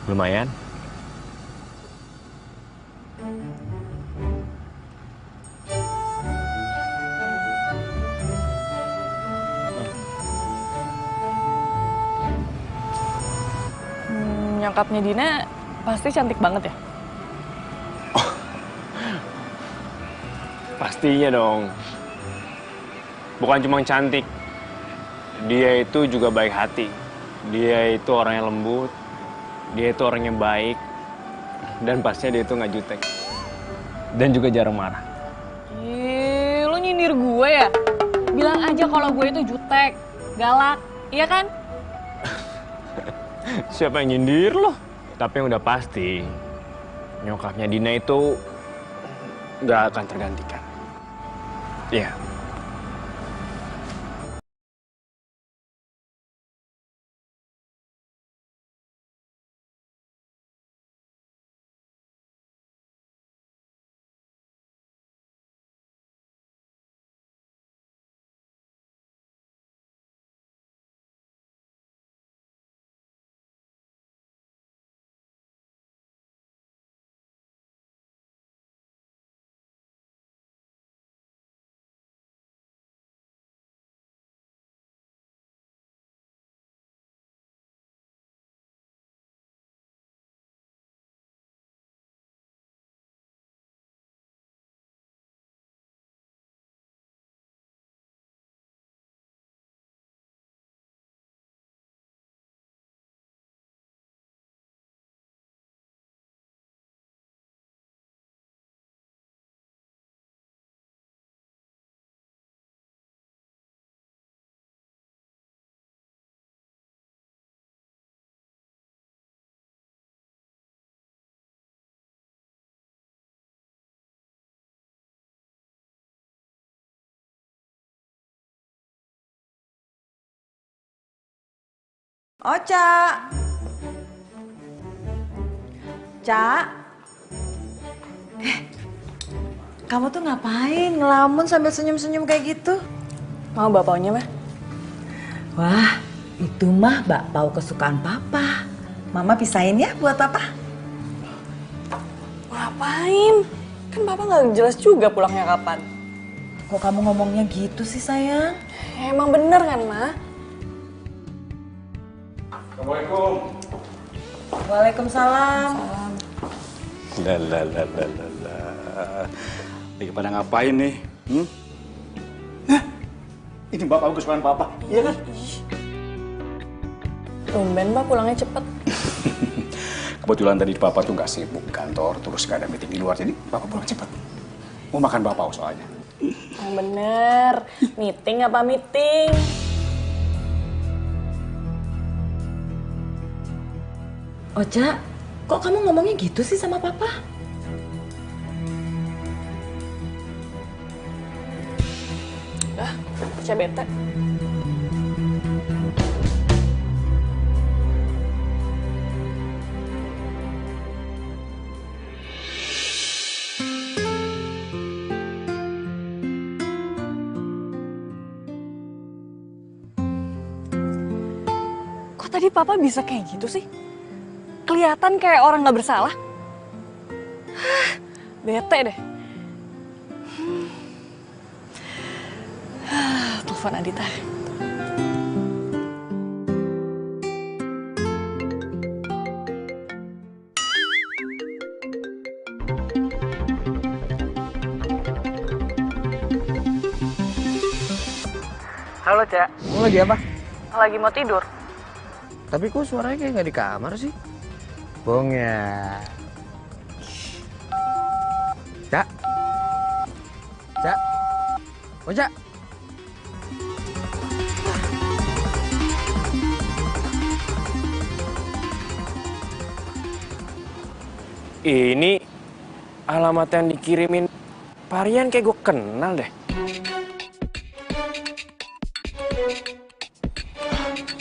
Lumayan. Nyokapnya Dina pasti cantik banget ya? Pastinya dong. Bukan cuma cantik. Dia itu juga baik hati. Dia itu orang yang lembut. Dia itu orang yang baik. Dan pastinya dia itu nggak jutek. Dan juga jarang marah. Ih, lu nyindir gue ya? Bilang aja kalau gue itu jutek, galak, iya kan? Siapa yang nyindir loh? Tapi yang udah pasti, nyokapnya Dina itu nggak akan tergantikan. Iya. Oca. Ca. Kamu tuh ngapain ngelamun sambil senyum-senyum kayak gitu? Mau bapaunya mah? Wah, itu mah bakpao kesukaan papa. Mama pisahin ya buat papa. Ngapain? Kan papa nggak jelas juga pulangnya kapan. Kok kamu ngomongnya gitu sih sayang? Emang bener kan, Ma? Assalamualaikum. Waalaikumsalam. Lah. Lagi pada ngapain nih? Hah? Ini bapak kesukaan papa, iya kan? Tumben, Pak, pulangnya cepet. Kebetulan tadi papa tuh nggak sibuk kantor, terus nggak ada meeting di luar, jadi papa pulang cepet. Mau makan bapak soalnya. Yang bener. Meeting apa meeting? Oca, kok kamu ngomongnya gitu sih sama papa? Oca bete. Kok tadi papa bisa kayak gitu sih? Kelihatan kayak orang nggak bersalah. Bete deh. Telepon Adita. Halo, Cak. Kamu lagi apa? Lagi mau tidur. Tapi kok suaranya kayak nggak di kamar sih? Bohong ya. Cak. Cak. Oh, Cak. Ini alamat yang dikirimin Parian kayak gue kenal deh.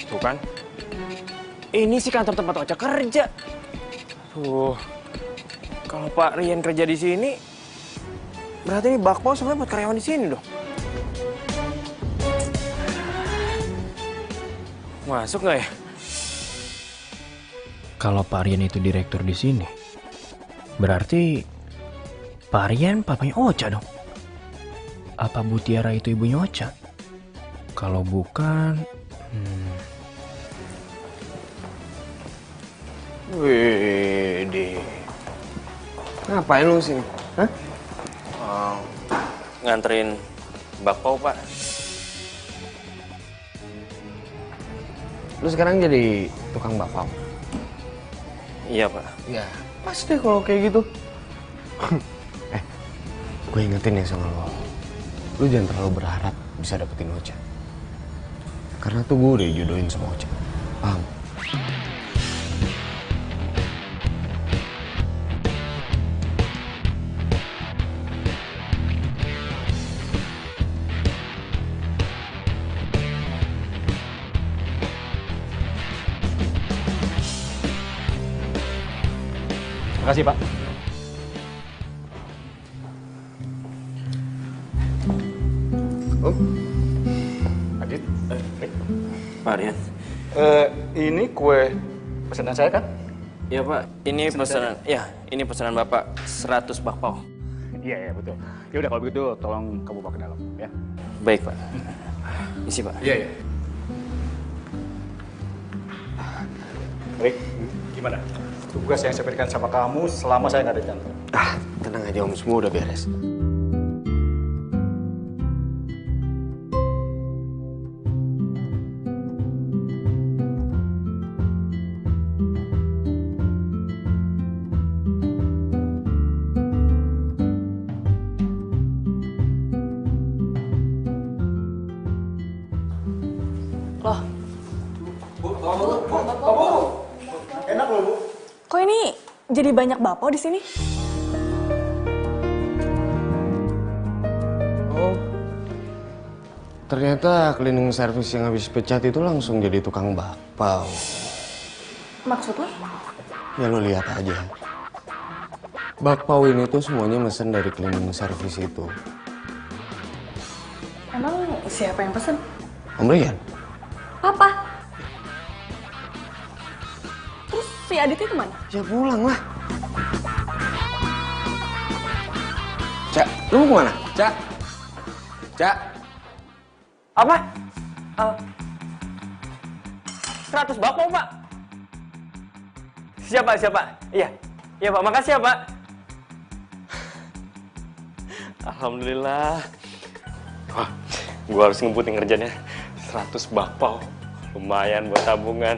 Tuh kan. Ini sih kantor tempat Oca kerja. Tuh. Kalau Pak Rian kerja di sini, berarti ini bakpao sebenarnya buat karyawan di sini dong. Masuk nggak ya? Kalau Pak Aryan itu direktur di sini, berarti Pak Aryan papanya Ocha dong. Apa Bu Tiara itu ibunya Ocha? Kalau bukan... Wede. Ngapain lu sini? Hah? Nganterin bakpao, Pak. Lu sekarang jadi tukang bakpao? Iya, Pak. Ya, pas deh kalau kayak gitu. Gue ingetin ya sama lo. Lu jangan terlalu berharap bisa dapetin Ocha. Karena tuh gue udah jodohin sama Ocha. Paham? Terima kasih, Pak. Adit, Rick. Pak Aryan. Ini kue pesanan saya kan? Iya, Pak. Ini pesanan. Ya, ini pesanan Bapak 100 bakpao. Iya, betul. Ya udah kalau begitu tolong kamu bawa ke dalam, ya. Baik, Pak. Isi, Pak. Iya. Rick, gimana? Tugas yang saya berikan sama kamu selama saya nggak ada di kantor. Tenang aja Om, semua udah beres. Loh, Enak loh, Bu. kok ini jadi banyak bakpao di sini? Oh, ternyata cleaning service yang habis pecat itu langsung jadi tukang bakpao. Maksud lo? Ya lo lihat aja. Bakpao ini tuh semuanya mesen dari cleaning service itu. Emang siapa yang pesen? Om Rian? Papa. Terus si Aditnya kemana? Ya pulang lah. Cak, lu mau kemana? Cak? Cak? Apa? 100 bakpao, Pak. Siapa? Iya, Pak. Makasih ya, Pak. Alhamdulillah. Wah, gua harus ngebutin kerjanya. 100 bakpao. Lumayan buat tabungan.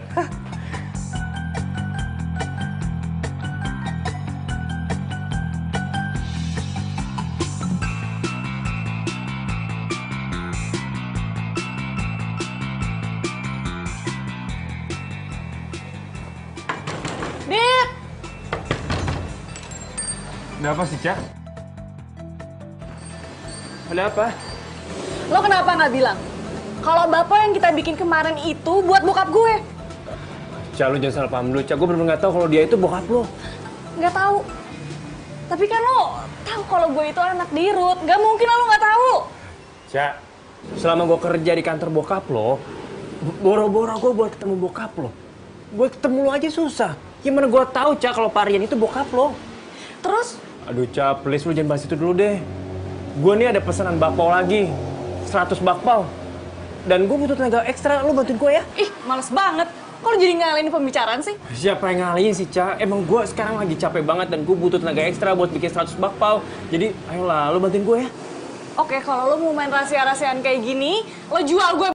Dit! Ada apa sih, Cak? Ada apa? Lo kenapa nggak bilang? Kalau bakpao yang kita bikin kemarin itu buat bokap gue. Cak, lu jangan salah paham dulu, Cak. Gue bener-bener nggak tahu kalau dia itu bokap lo. Nggak tahu. Tapi kan lo tahu kalau gue itu anak dirut. Nggak mungkin lo nggak tahu. Cak, selama gue kerja di kantor bokap lo, boro-boro gue buat ketemu bokap lo. Gue ketemu lo aja susah. Gimana gue tahu, Cak, kalau Pak Aryan itu bokap lo? Terus? Aduh, Cak, please lu jangan bahas itu dulu deh. Gue nih ada pesanan bakpao lagi. 100 bakpao. Dan gue butuh tenaga ekstra, lu bantuin gue ya? Ih, males banget. Kok lo jadi ngalahin pembicaraan sih? Siapa yang ngalihin sih, Cak? Emang gue sekarang lagi capek banget dan gue butuh tenaga ekstra buat bikin 100 bakpao. Jadi, ayolah, lu bantuin gue ya. Oke, kalau lo mau main rahasia-rahasiaan kayak gini, lo jual gue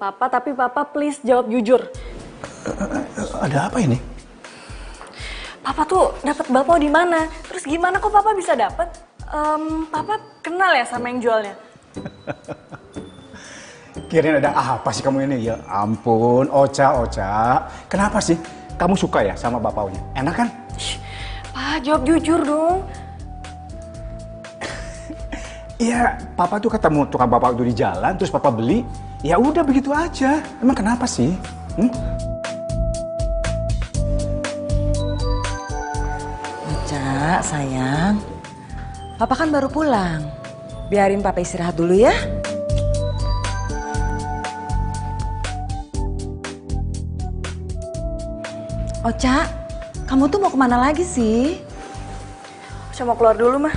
Papa, tapi Papa please jawab jujur. Ada apa ini? Papa tuh dapat bakpao di mana? Terus gimana kok Papa bisa dapat? Papa kenal ya sama yang jualnya? Kirain ada apa sih kamu ini? Ya ampun, Ocha. Kenapa sih? Kamu suka ya sama bakpaonya? Enak kan? Pak, jawab jujur dong. Iya, Papa tuh ketemu tukang bakpao itu di jalan, terus Papa beli. Ya udah begitu aja. Emang kenapa sih? Ocha, sayang. Papa kan baru pulang. Biarin Papa istirahat dulu ya. Ocha, kamu tuh mau kemana lagi sih? Ocha mau keluar dulu, mah.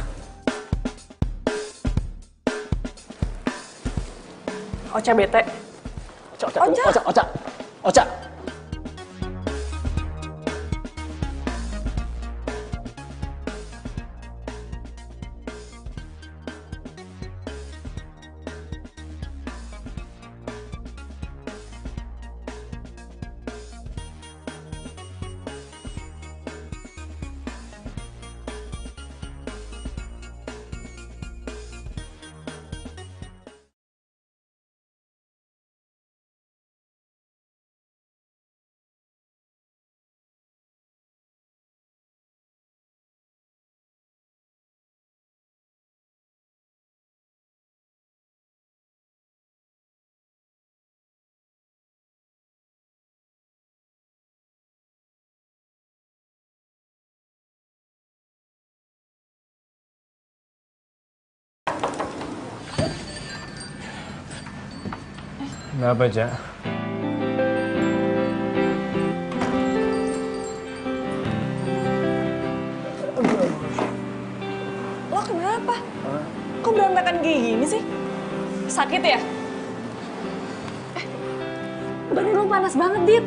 Ocha bete. Ocha. Kenapa, Cak? Lo kenapa? Kok berantakan kayak gini sih? Sakit ya? Badan lo panas banget, Dit.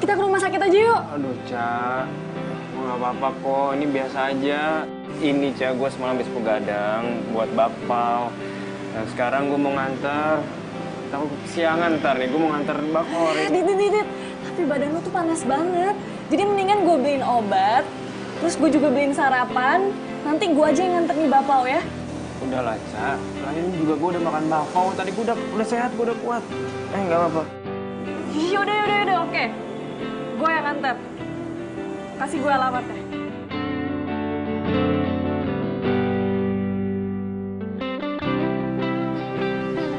Kita ke rumah sakit aja yuk. Aduh, Cak. Nggak apa-apa kok, ini biasa aja. Ini, Cak, gue semalam habis begadang buat bakpao. Nah, sekarang gue mau nganter. Takut kesiangan ntar nih, gue mau nganter bakpao. Dit. Tapi badan lo tuh panas banget. Jadi mendingan gue beliin obat, terus gue juga beliin sarapan. Nanti gue aja yang nganter nih bakpao ya. Udah lah, Cak. Lain juga gue udah makan bakpao. Tadi gue udah sehat, gue udah kuat. Nggak apa-apa. Yaudah, oke. Gue yang nganter. Kasih gue alamatnya.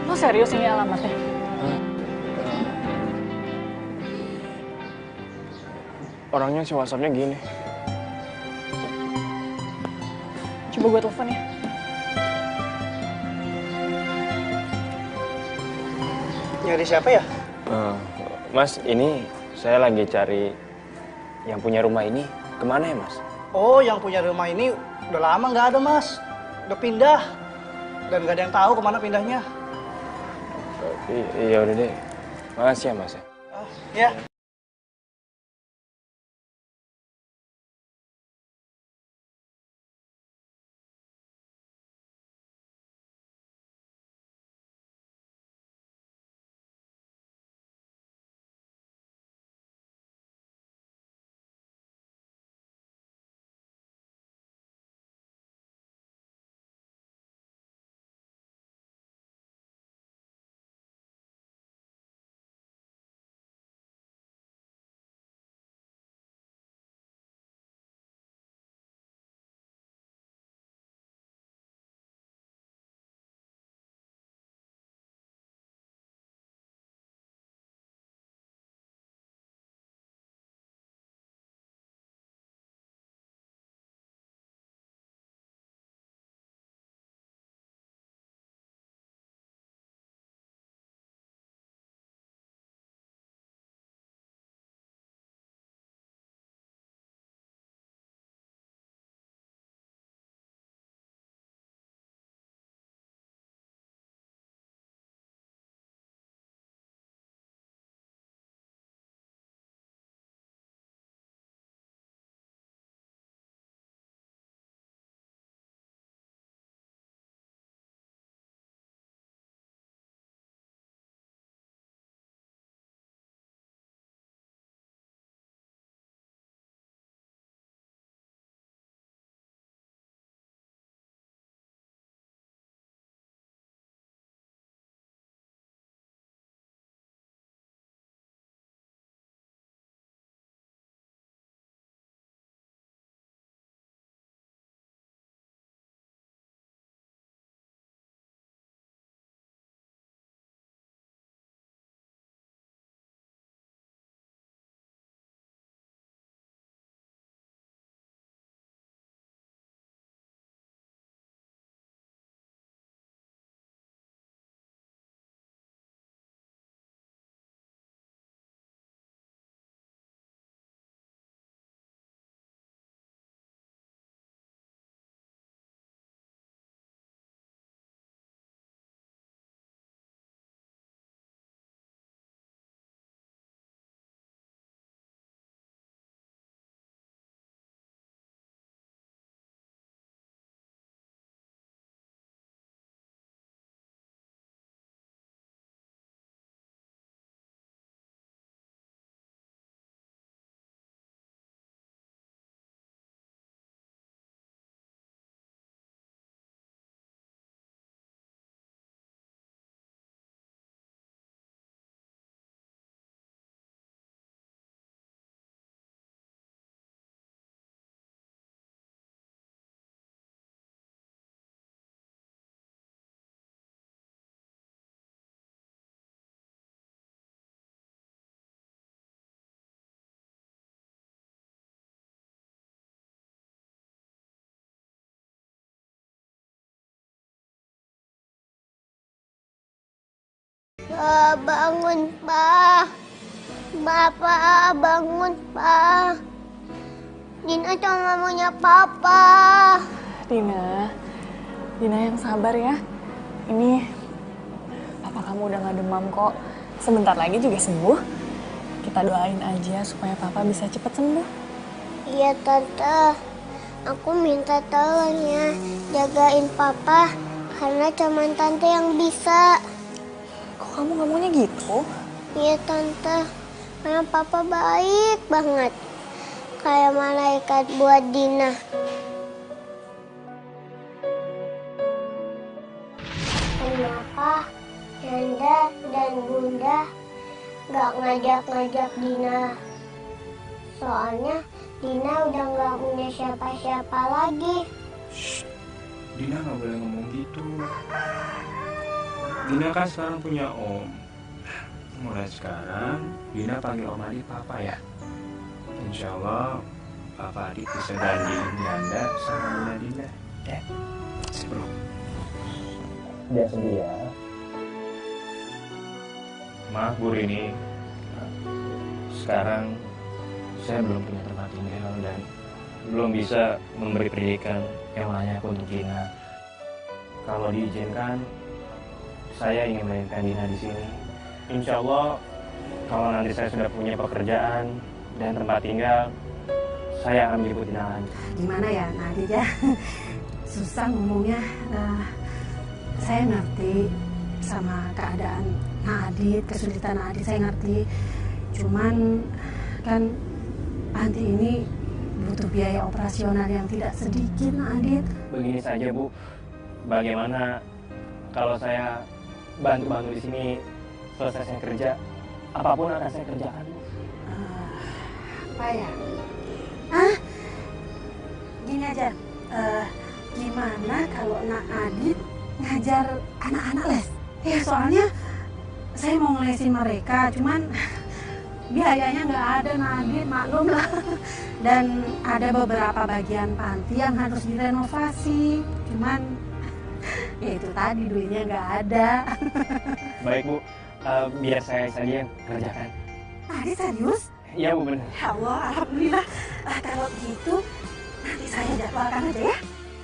Lo serius ini alamatnya? Orangnya si WhatsApp-nya gini. Coba gue telepon ya. Nyari siapa ya? Mas, ini saya lagi cari yang punya rumah ini. Kemana ya, Mas? Oh, yang punya rumah ini udah lama nggak ada, Mas. Udah pindah. Dan nggak ada yang tahu kemana pindahnya. Iya udah deh. Makasih ya, Mas. Ya. Bangun, Pak. Bapak, bangun, Pak. Dina cuma maunya Papa. Dina yang sabar ya. Ini papa kamu udah gak demam kok. Sebentar lagi juga sembuh. Kita doain aja supaya papa bisa cepet sembuh. Iya, Tante. Aku minta tolong ya, jagain Papa. Karena cuma Tante yang bisa. Kok kamu ngomongnya gitu? Iya, Tante. Karena Papa baik banget. Kayak malaikat buat Dina. Kenapa Nanda dan Bunda gak ngajak-ngajak Dina? Soalnya Dina udah gak punya siapa-siapa lagi. Dina nggak boleh ngomong gitu. Dina kan sekarang punya om. Mulai sekarang Dina panggil om Adit papa ya. Insya Allah papa Adit bisa gantiin Nanda sama Bunda Dina. Ya, sebelum. Jangan sedih ya. Maaf Bu Rini. Sekarang saya belum punya tempat tinggal dan belum bisa memberi pendidikan yang layak untuk Dina. Kalau diizinkan, saya ingin melahirkan Dina di sini. Insya Allah, kalau nanti saya sudah punya pekerjaan dan tempat tinggal, saya akan menjemput Dina lagi. Gimana ya Nadit ya? Susah ngomongnya. Saya ngerti sama keadaan Nadit, kesulitan Nadit saya ngerti. Cuman kan panti ini butuh biaya operasional yang tidak sedikit, Nadit. Begini saja Bu, bagaimana kalau saya bantu-bantu di sini selesai saya kerja, apapun akan saya kerjakan Bu. Apa ya? Gini aja, gimana kalau Nadit ngajar anak-anak les? Ya soalnya saya mau ngelesin mereka, cuman biayanya nggak ada Nadit, maklum lah. Dan ada beberapa bagian panti yang harus direnovasi. Cuman ya itu tadi duitnya nggak ada. Baik Bu, biar saya saja yang kerjakan. Nadit serius? Iya Bu, benar. Ya Allah, alhamdulillah. Kalau gitu nanti saya jadwalkan aja ya.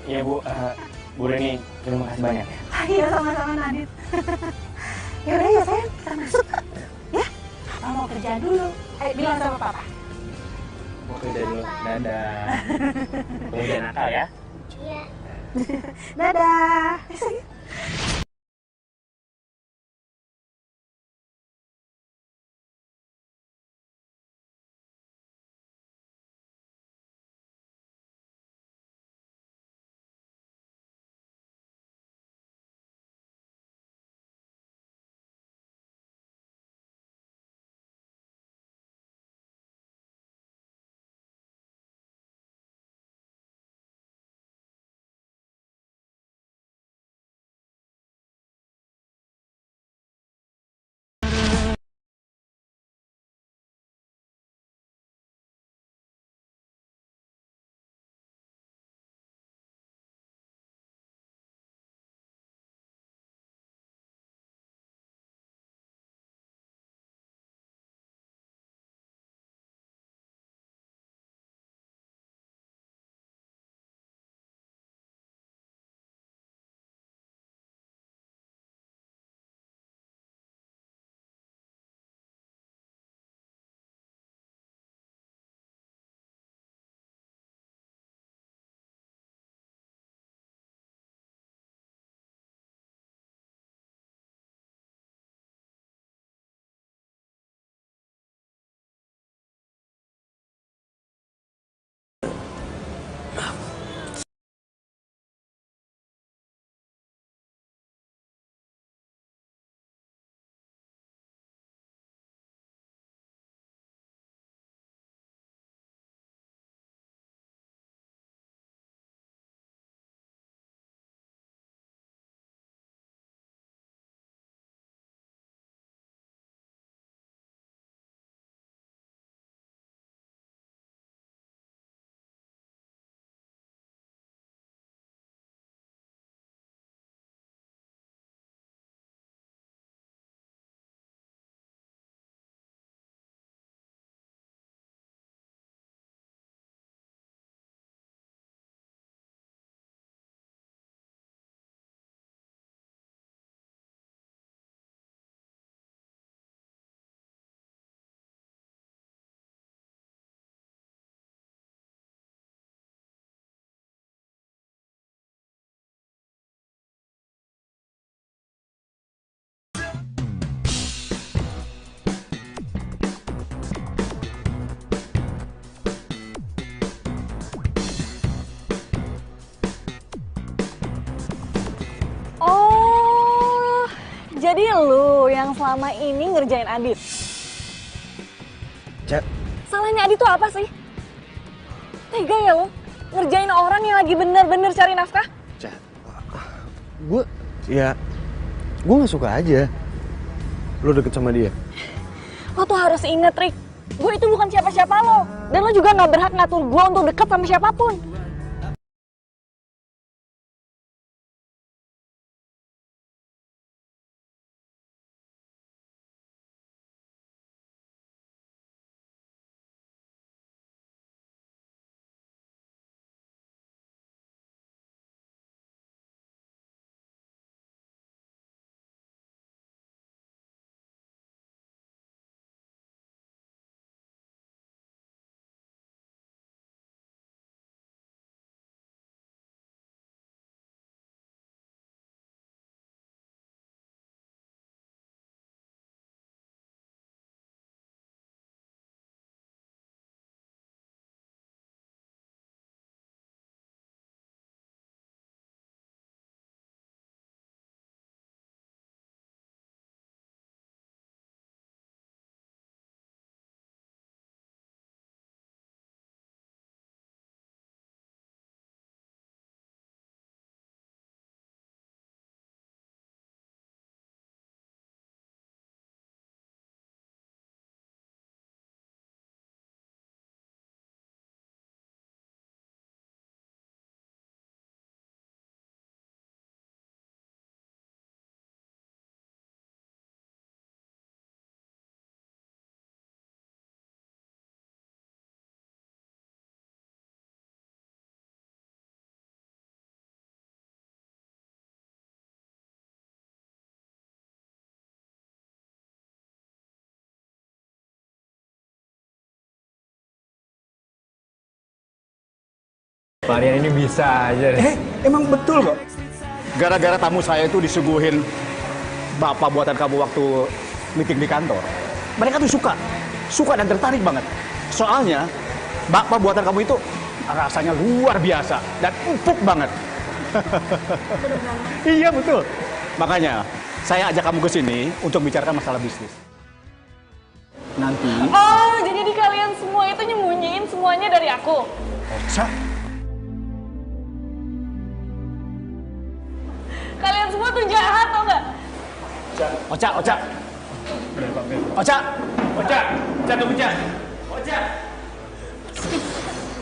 Iya Bu, Bu Reni, terima kasih banyak ya. Iya sama-sama Nadit. Ya udah ya sayang, kita masuk. Ya, Papa mau kerja dulu. Ayo bilang sama Papa. Mau kerja dulu. Dadah. Tunggu jangan nakal ya. Iya. Dadah. Jadi lu yang selama ini ngerjain Adit? Cak. Salahnya Adit tuh apa sih? Tega ya lo? Ngerjain orang yang lagi bener-bener cari nafkah? Cak, gue gak suka aja lo deket sama dia. Lo tuh harus inget, Rick. Gue itu bukan siapa-siapa lo. Dan lo juga gak berhak ngatur gue untuk deket sama siapapun. Varian ini bisa aja deh. Emang betul kok. Gara-gara tamu saya itu disuguhin bapak buatan kamu waktu meeting di kantor. Mereka tuh suka dan tertarik banget. Soalnya bapak buatan kamu itu rasanya luar biasa dan empuk banget. Iya betul. Makanya saya ajak kamu ke sini untuk bicarakan masalah bisnis. Nanti. Oh, jadi kalian semua itu nyembunyiin semuanya dari aku? Ocha. Kalian semua tuh jahat, tau nggak? Ocha. Tunggu, Ocha.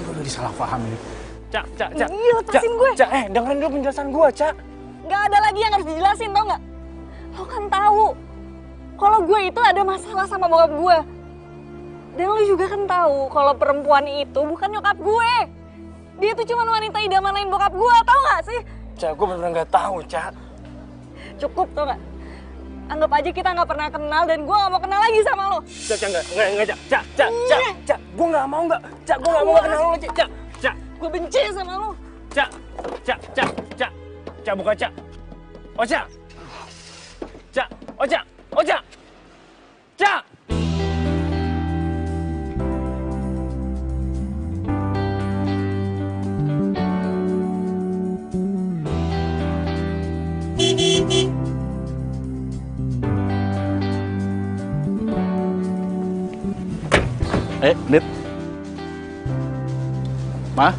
Udah disalah paham ini. Cak. Iya, lepasin gue. Cak, dengerin dulu penjelasan gue, Cak. Nggak ada lagi yang harus dijelasin, tau nggak? Lo kan tahu kalau gue itu ada masalah sama bokap gue. Dan lo juga kan tahu kalau perempuan itu bukan nyokap gue. Dia tuh cuma wanita idaman lain bokap gue, tau nggak sih? Cak, gue bener-bener nggak tahu, Cak. Cukup, tau nggak? Anggap aja kita nggak pernah kenal dan gue nggak mau kenal lagi sama lo. Cak, enggak, Cak. Cak, gue nggak mau kenal lo, Cak. Gue benci sama lo. Cak, buka, Cak. Ocha. Cak. Dit. Ma?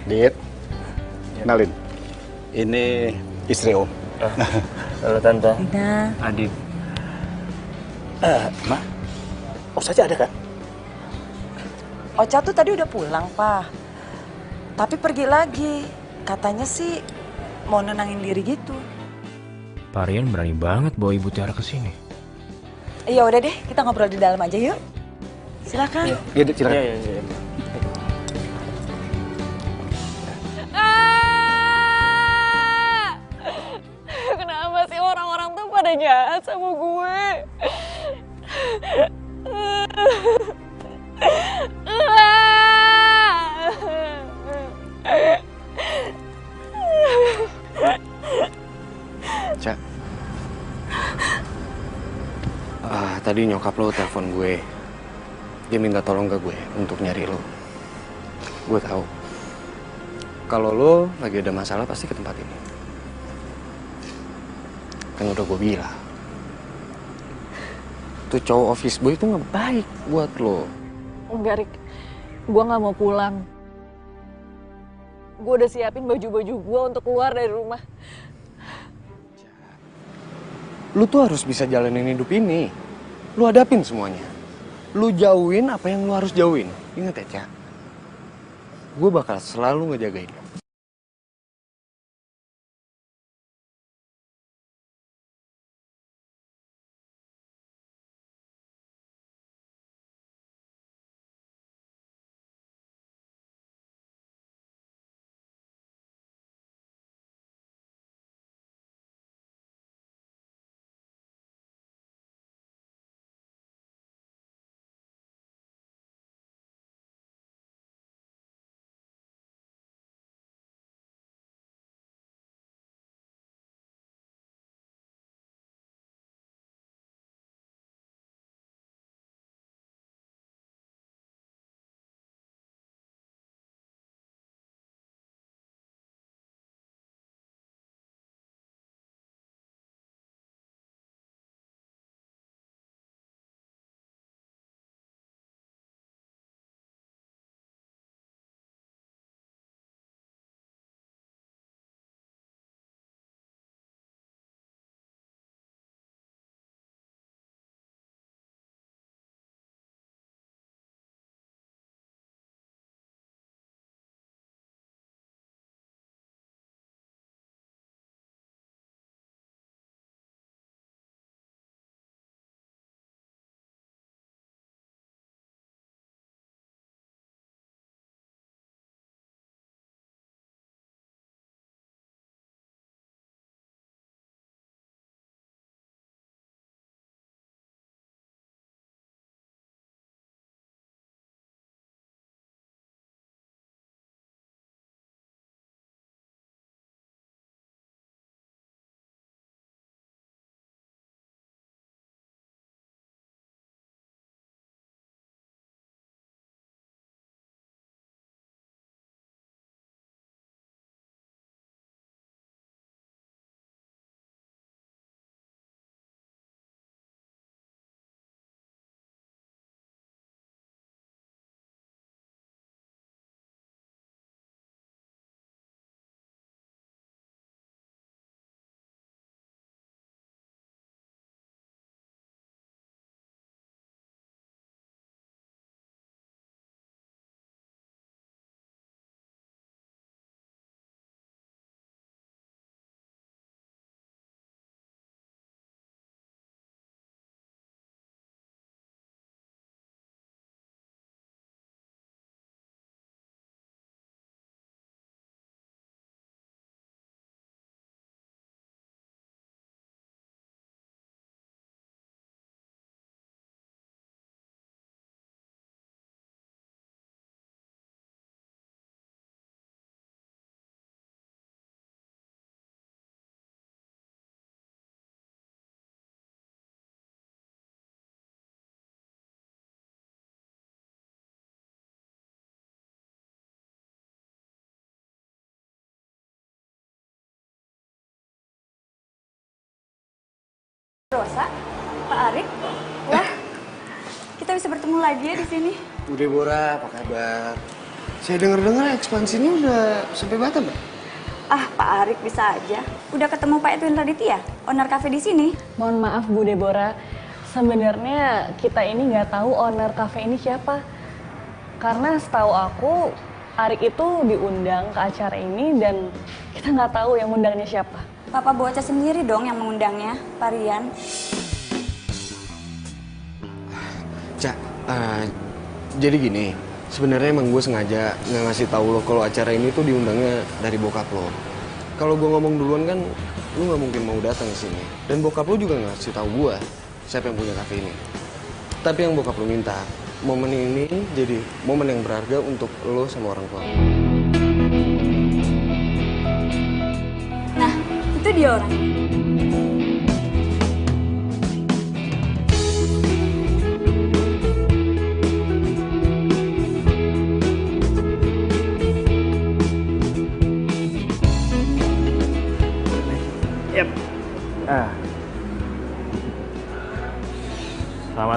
Dit. Kenalin. Ini istri Om. Halo, Tante. Ida. Adit. Ma? Saja ada kan? Ocha tuh tadi udah pulang, Pak. Tapi pergi lagi. Katanya sih mau nenangin diri gitu. Varian berani banget bawa Ibu Tiara ke sini. Iya udah deh, kita ngobrol di dalam aja yuk. Silakan. Iya, Dit, silakan. Iya. Kenapa sih orang-orang tuh pada jahat sama gue? Cak. Tadi nyokap lo telepon gue. Dia minta tolong ke gue untuk nyari lo. Gue tahu. Kalau lo lagi ada masalah pasti ke tempat ini. Kan udah gue bilang. Tuh cowok office boy itu nggak baik buat lo. Enggak, Rik. Gue nggak mau pulang. Gue udah siapin baju-baju gue untuk keluar dari rumah. Lu tuh harus bisa jalanin hidup ini. Lu hadapin semuanya. Lu jauhin apa yang lu harus jauhin. Ingat ya, Ca. Gue bakal selalu ngejagain. Rosa, Pak Arik, wah, kita bisa bertemu lagi ya di sini. Bu Deborah, apa kabar? Saya dengar-dengar ekspansinya udah sampai Batam, Mbak. Ah, Pak Arik bisa aja. Udah ketemu Pak Edwin Raditya, owner cafe di sini. Mohon maaf Bu Deborah, sebenarnya kita ini nggak tahu owner cafe ini siapa. Karena setahu aku, Arik itu diundang ke acara ini dan kita nggak tahu yang undangnya siapa. Papa Bocah sendiri dong yang mengundangnya, Pak Rian. Cak, jadi gini, sebenarnya emang gue sengaja nggak ngasih tahu lo kalau acara ini tuh diundangnya dari bokap lo. Kalau gue ngomong duluan kan, lo nggak mungkin mau datang ke sini. Dan bokap lo juga nggak ngasih tahu gue siapa yang punya kafe ini. Tapi yang bokap lo minta, momen ini jadi momen yang berharga untuk lo sama orang tua. Nah, itu dia orang.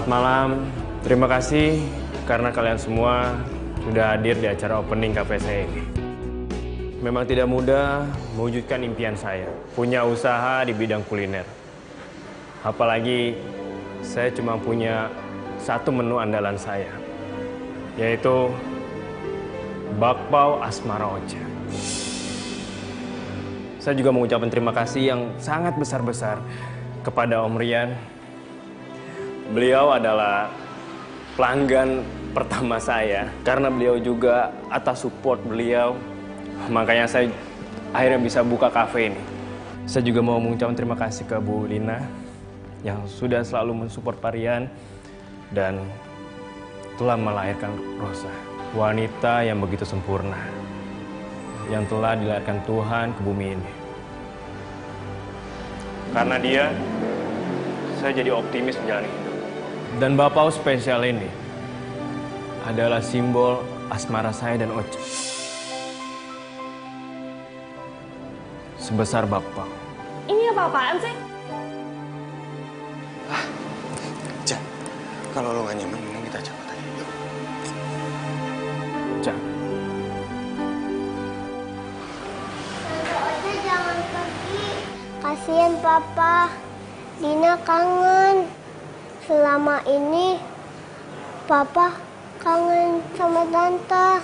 Selamat malam. Terima kasih karena kalian semua sudah hadir di acara opening kafe saya ini. Memang tidak mudah mewujudkan impian saya, punya usaha di bidang kuliner. Apalagi saya cuma punya satu menu andalan saya, yaitu bakpao asmara Ocha. Saya juga mengucapkan terima kasih yang sangat besar-besar kepada Om Rian. Beliau adalah pelanggan pertama saya, karena beliau juga atas support beliau, makanya saya akhirnya bisa buka kafe ini. Saya juga mau mengucapkan terima kasih ke Bu Lina yang sudah selalu mensupport Pak Rian dan telah melahirkan Rosa, wanita yang begitu sempurna, yang telah dilahirkan Tuhan ke bumi ini. Karena dia, saya jadi optimis menjalani hidup. Dan bakpao spesial ini adalah simbol asmara saya dan Ocha. Sebesar bakpao. Ini apa-apaan sih? Cak, kalau lo gak nyaman, mending kita cabut aja. Yuk. Cak. Ocha jangan pergi. Kasihan Papa. Dina kangen. Selama ini Papa kangen sama Tante.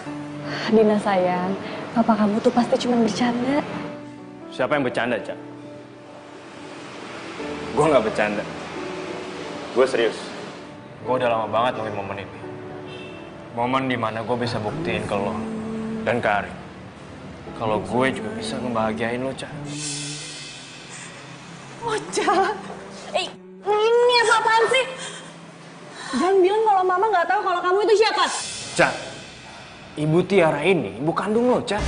Dina sayang, papa kamu tuh pasti cuma bercanda. Siapa yang bercanda, Cak? Gue nggak bercanda. Gue serius. Gue udah lama banget nungguin momen ini. Momen dimana gue bisa buktiin ke lo dan ke Arik kalau gue juga bisa ngebahagiain lo, Cak. Ocha, ini apa-apaan sih? Jangan bilang kalau mama nggak tahu kalau kamu itu siapa. Cak, Ibu Tiara ini ibu kandung lo, Cak.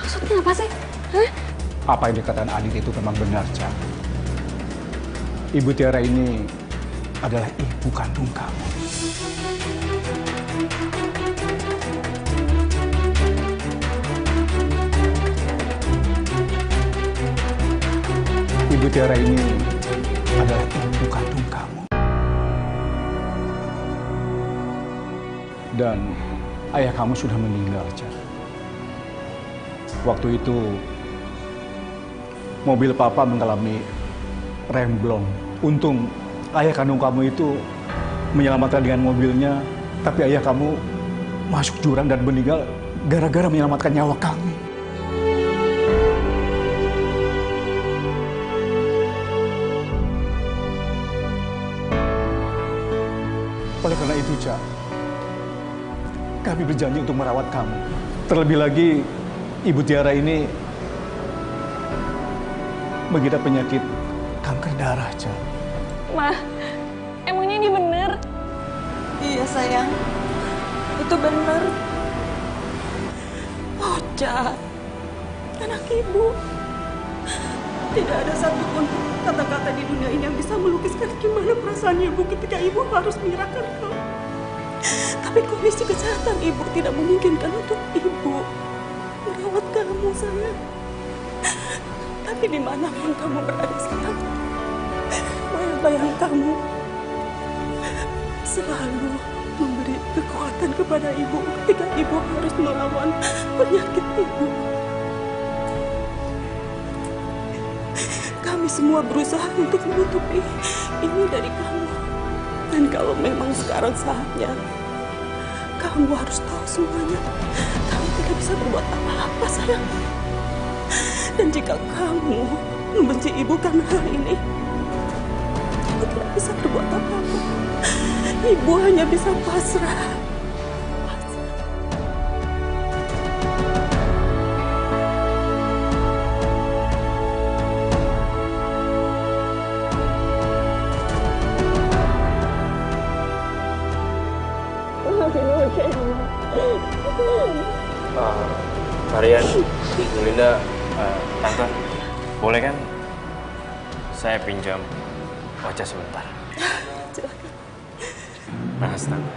Maksudnya apa sih? Hah? Apa yang dikatakan Adit itu memang benar, Cak. Ibu Tiara ini adalah ibu kandung kamu. Ibu Tiara ini adalah ibu kandung kamu. Dan ayah kamu sudah meninggal, Cak. Waktu itu mobil papa mengalami remblong. Untung ayah kandung kamu itu menyelamatkan dengan mobilnya, tapi ayah kamu masuk jurang dan meninggal gara-gara menyelamatkan nyawa kami. Oleh karena itu, Cak, kami berjanji untuk merawat kamu. Terlebih lagi, Ibu Tiara ini mengidap penyakit kanker darah, Cak. Ma, emangnya ini bener? Iya sayang, itu benar. Ocha, anak ibu. Tidak ada satupun kata-kata di dunia ini yang bisa melukiskan gimana perasaan ibu ketika ibu harus menyerahkan kamu. Tapi kondisi kesehatan ibu tidak memungkinkan untuk ibu merawat kamu, sayang. Tapi dimanapun kamu berada sekarang, bayang-bayang kamu selalu memberi kekuatan kepada ibu ketika ibu harus melawan penyakit ibu. Kami semua berusaha untuk menutupi ini dari kamu. Dan kalau memang sekarang saatnya, kamu harus tahu semuanya. Kamu tidak bisa berbuat apa-apa, sayang. Dan jika kamu membenci ibu karena hal ini, ibu tidak bisa berbuat apa-apa. Ibu hanya bisa pasrah. Marian, Bu Linda, Tante, boleh kan saya pinjam Ocha sebentar? Makasih, Tante.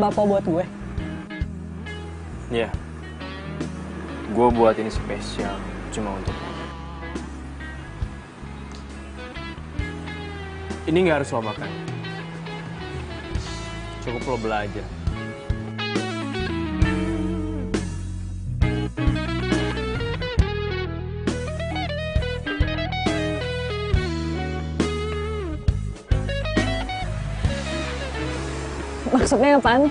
bapak buat gue? Iya. Gue buat ini spesial cuma untuk lo. Ini nggak harus lo makan. Cukup lo belajar. Maksudnya apaan?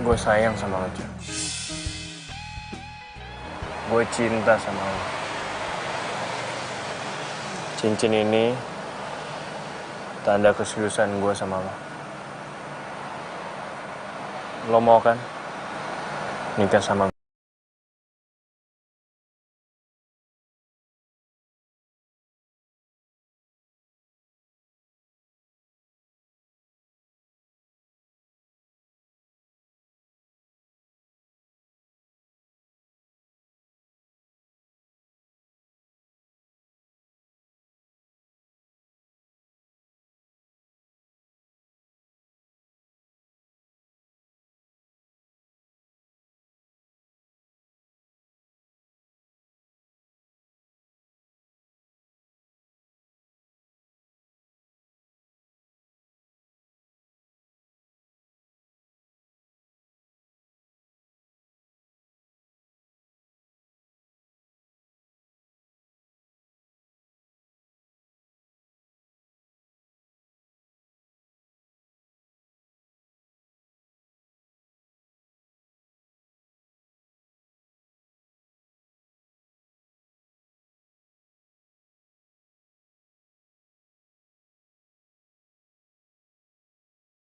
Gue sayang sama lo, Cak. Gue cinta sama lo. Cincin ini tanda keseriusan gue sama lo. Lo mau kan nikah sama gue?